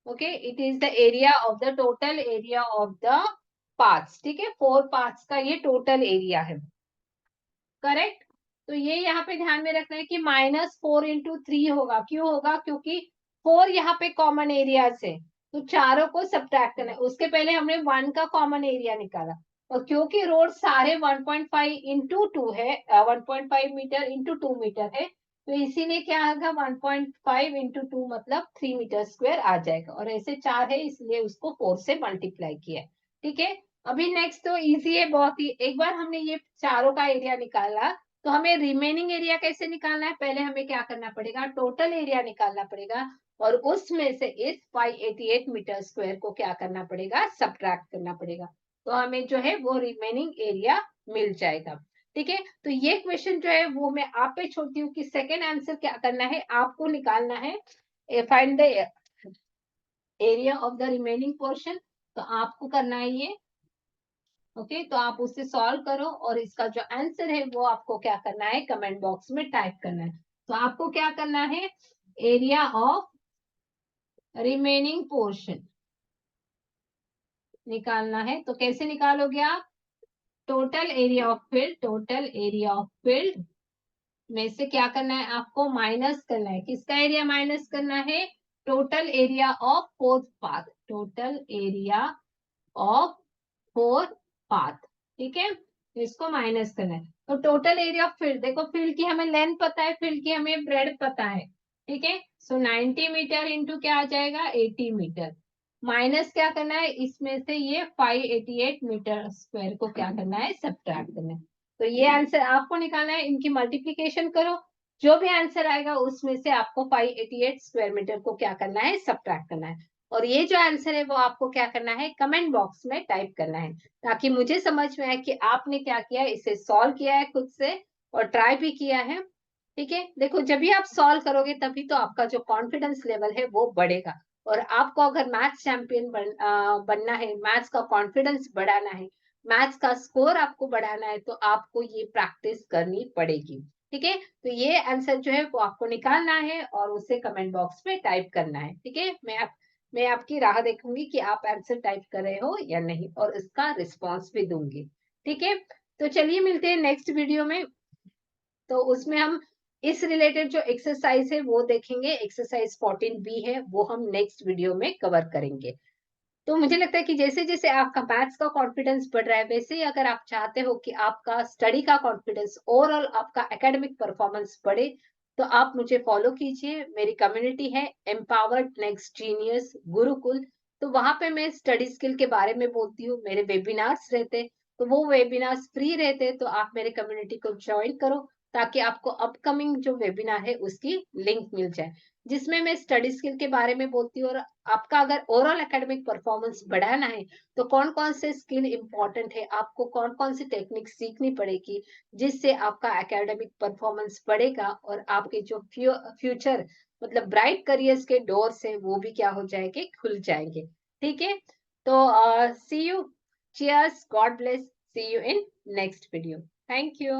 Okay, it is the area of the total area of the paths. ठीक है, 4 पाथ्स का ये टोटल एरिया है, करेक्ट। तो ये यहाँ पे ध्यान में रखना है कि -4 इंटू 3 होगा, क्यों होगा, क्योंकि 4 यहाँ पे कॉमन एरिया से, तो चारों को सब्ट्रैक्ट करना है। उसके पहले हमने 1 का कॉमन एरिया निकाला, और क्योंकि रोड सारे 1.5 इंटू 2 है, 1.5 मीटर इंटू 2 मीटर है, तो इसीलिए क्या आएगा 1.5 इंटू 2 मतलब 3 मीटर स्क्वायर आ जाएगा, और ऐसे 4 है इसलिए उसको 4 से मल्टीप्लाई किया। ठीक है, अभी नेक्स्ट तो इजी है बहुत ही, एक बार हमने ये चारों का एरिया निकाला, तो हमें रिमेनिंग एरिया कैसे निकालना है, पहले हमें क्या करना पड़ेगा टोटल एरिया निकालना पड़ेगा, और उसमें से इस 588 मीटर स्क्वायर को क्या करना पड़ेगा सब्ट्रैक्ट करना पड़ेगा, तो हमें जो है वो रिमेनिंग एरिया मिल जाएगा। ठीक है, तो ये क्वेश्चन जो है वो मैं आप पे छोड़ती हूँ कि सेकेंड आंसर क्या करना है, आपको निकालना है find the area of the remaining portion, तो आपको करना है ये। ओके, तो आप उससे सॉल्व करो, और इसका जो आंसर है वो आपको क्या करना है कमेंट बॉक्स में टाइप करना है। तो आपको क्या करना है, एरिया ऑफ रिमेनिंग पोर्शन निकालना है। तो कैसे निकालोगे आप, total area of field, total area of field में से क्या करना है आपको माइनस करना है, किसका एरिया माइनस करना है, total area of fourth path, total area of fourth path. ठीक है, तो इसको माइनस करना है। तो टोटल एरिया ऑफ फील्ड, देखो फील्ड की हमें लेंथ पता है, फील्ड की हमें ब्रेड पता है। ठीक है, सो 90 मीटर इंटू क्या आ जाएगा 80 मीटर, माइनस क्या करना है इसमें से ये 588 मीटर स्क्वायर को क्या करना है सब्ट्रैक्ट करना है। तो ये आंसर आपको निकालना है, इनकी मल्टीप्लिकेशन करो, जो भी आंसर आएगा उसमें से आपको 588 स्क्वायर मीटर को क्या करना है, सब्ट्रैक्ट करना है। और ये जो आंसर है वो आपको क्या करना है, कमेंट बॉक्स में टाइप करना है, ताकि मुझे समझ में आए कि आपने क्या किया, इसे सॉल्व किया है खुद से और ट्राई भी किया है। ठीक है, देखो जब भी आप सॉल्व करोगे तभी तो आपका जो कॉन्फिडेंस लेवल है वो बढ़ेगा। और आपको अगर मैथ्स चैंपियन बनना है, मैथ्स का कॉन्फिडेंस बढ़ाना है, मैथ्स का स्कोर आपको बढ़ाना है, तो आपको ये प्रैक्टिस करनी पड़ेगी। ठीक है, तो ये आंसर जो है वो आपको निकालना है और उसे कमेंट बॉक्स में टाइप करना है। ठीक है, मैं आपकी राह देखूंगी कि आप आंसर टाइप कर रहे हो या नहीं, और इसका रिस्पॉन्स भी दूंगी। ठीक है, तो चलिए मिलते हैं नेक्स्ट वीडियो में। तो उसमें हम इस रिलेटेड जो एक्सरसाइज है वो देखेंगे, एक्सरसाइज 14B है, वो हम नेक्स्ट वीडियो में कवर करेंगे। तो मुझे लगता है कि जैसे-जैसे आपका मैथ्स का कॉन्फिडेंस बढ़ रहा है, वैसे ही अगर आप चाहते हो कि आपका स्टडी का कॉन्फिडेंस, ओवरऑल आपका एकेडमिक परफॉर्मेंस बढ़े, तो आप मुझे फॉलो कीजिए। मेरी कम्युनिटी है एम्पावर्ड नेक्स्ट जीनियस गुरुकुल। तो वहाँ पे मैं स्टडी स्किल के बारे में बोलती हूँ, मेरे वेबिनार्स रहते, तो वो वेबिनार्स फ्री रहते, तो आप मेरे कम्युनिटी को जॉइन करो, ताकि आपको अपकमिंग जो वेबिनार है उसकी लिंक मिल जाए, जिसमें मैं स्टडी स्किल के बारे में बोलती हूँ। और आपका अगर ओवरऑल एकेडमिक परफॉर्मेंस बढ़ाना है, तो कौन-कौन से स्किल इम्पोर्टेंट है, आपको कौन-कौन सी टेक्निक सीखनी पड़ेगी, जिससे आपका एकेडमिक परफॉर्मेंस बढ़ेगा और आपके जो फ्यूचर मतलब ब्राइट करियर्स के डोर्स हैं, वो भी क्या हो जाएँगे, खुल जाएँगे। ठीक है? तो see you, cheers, God bless, see you in next video. Thank you.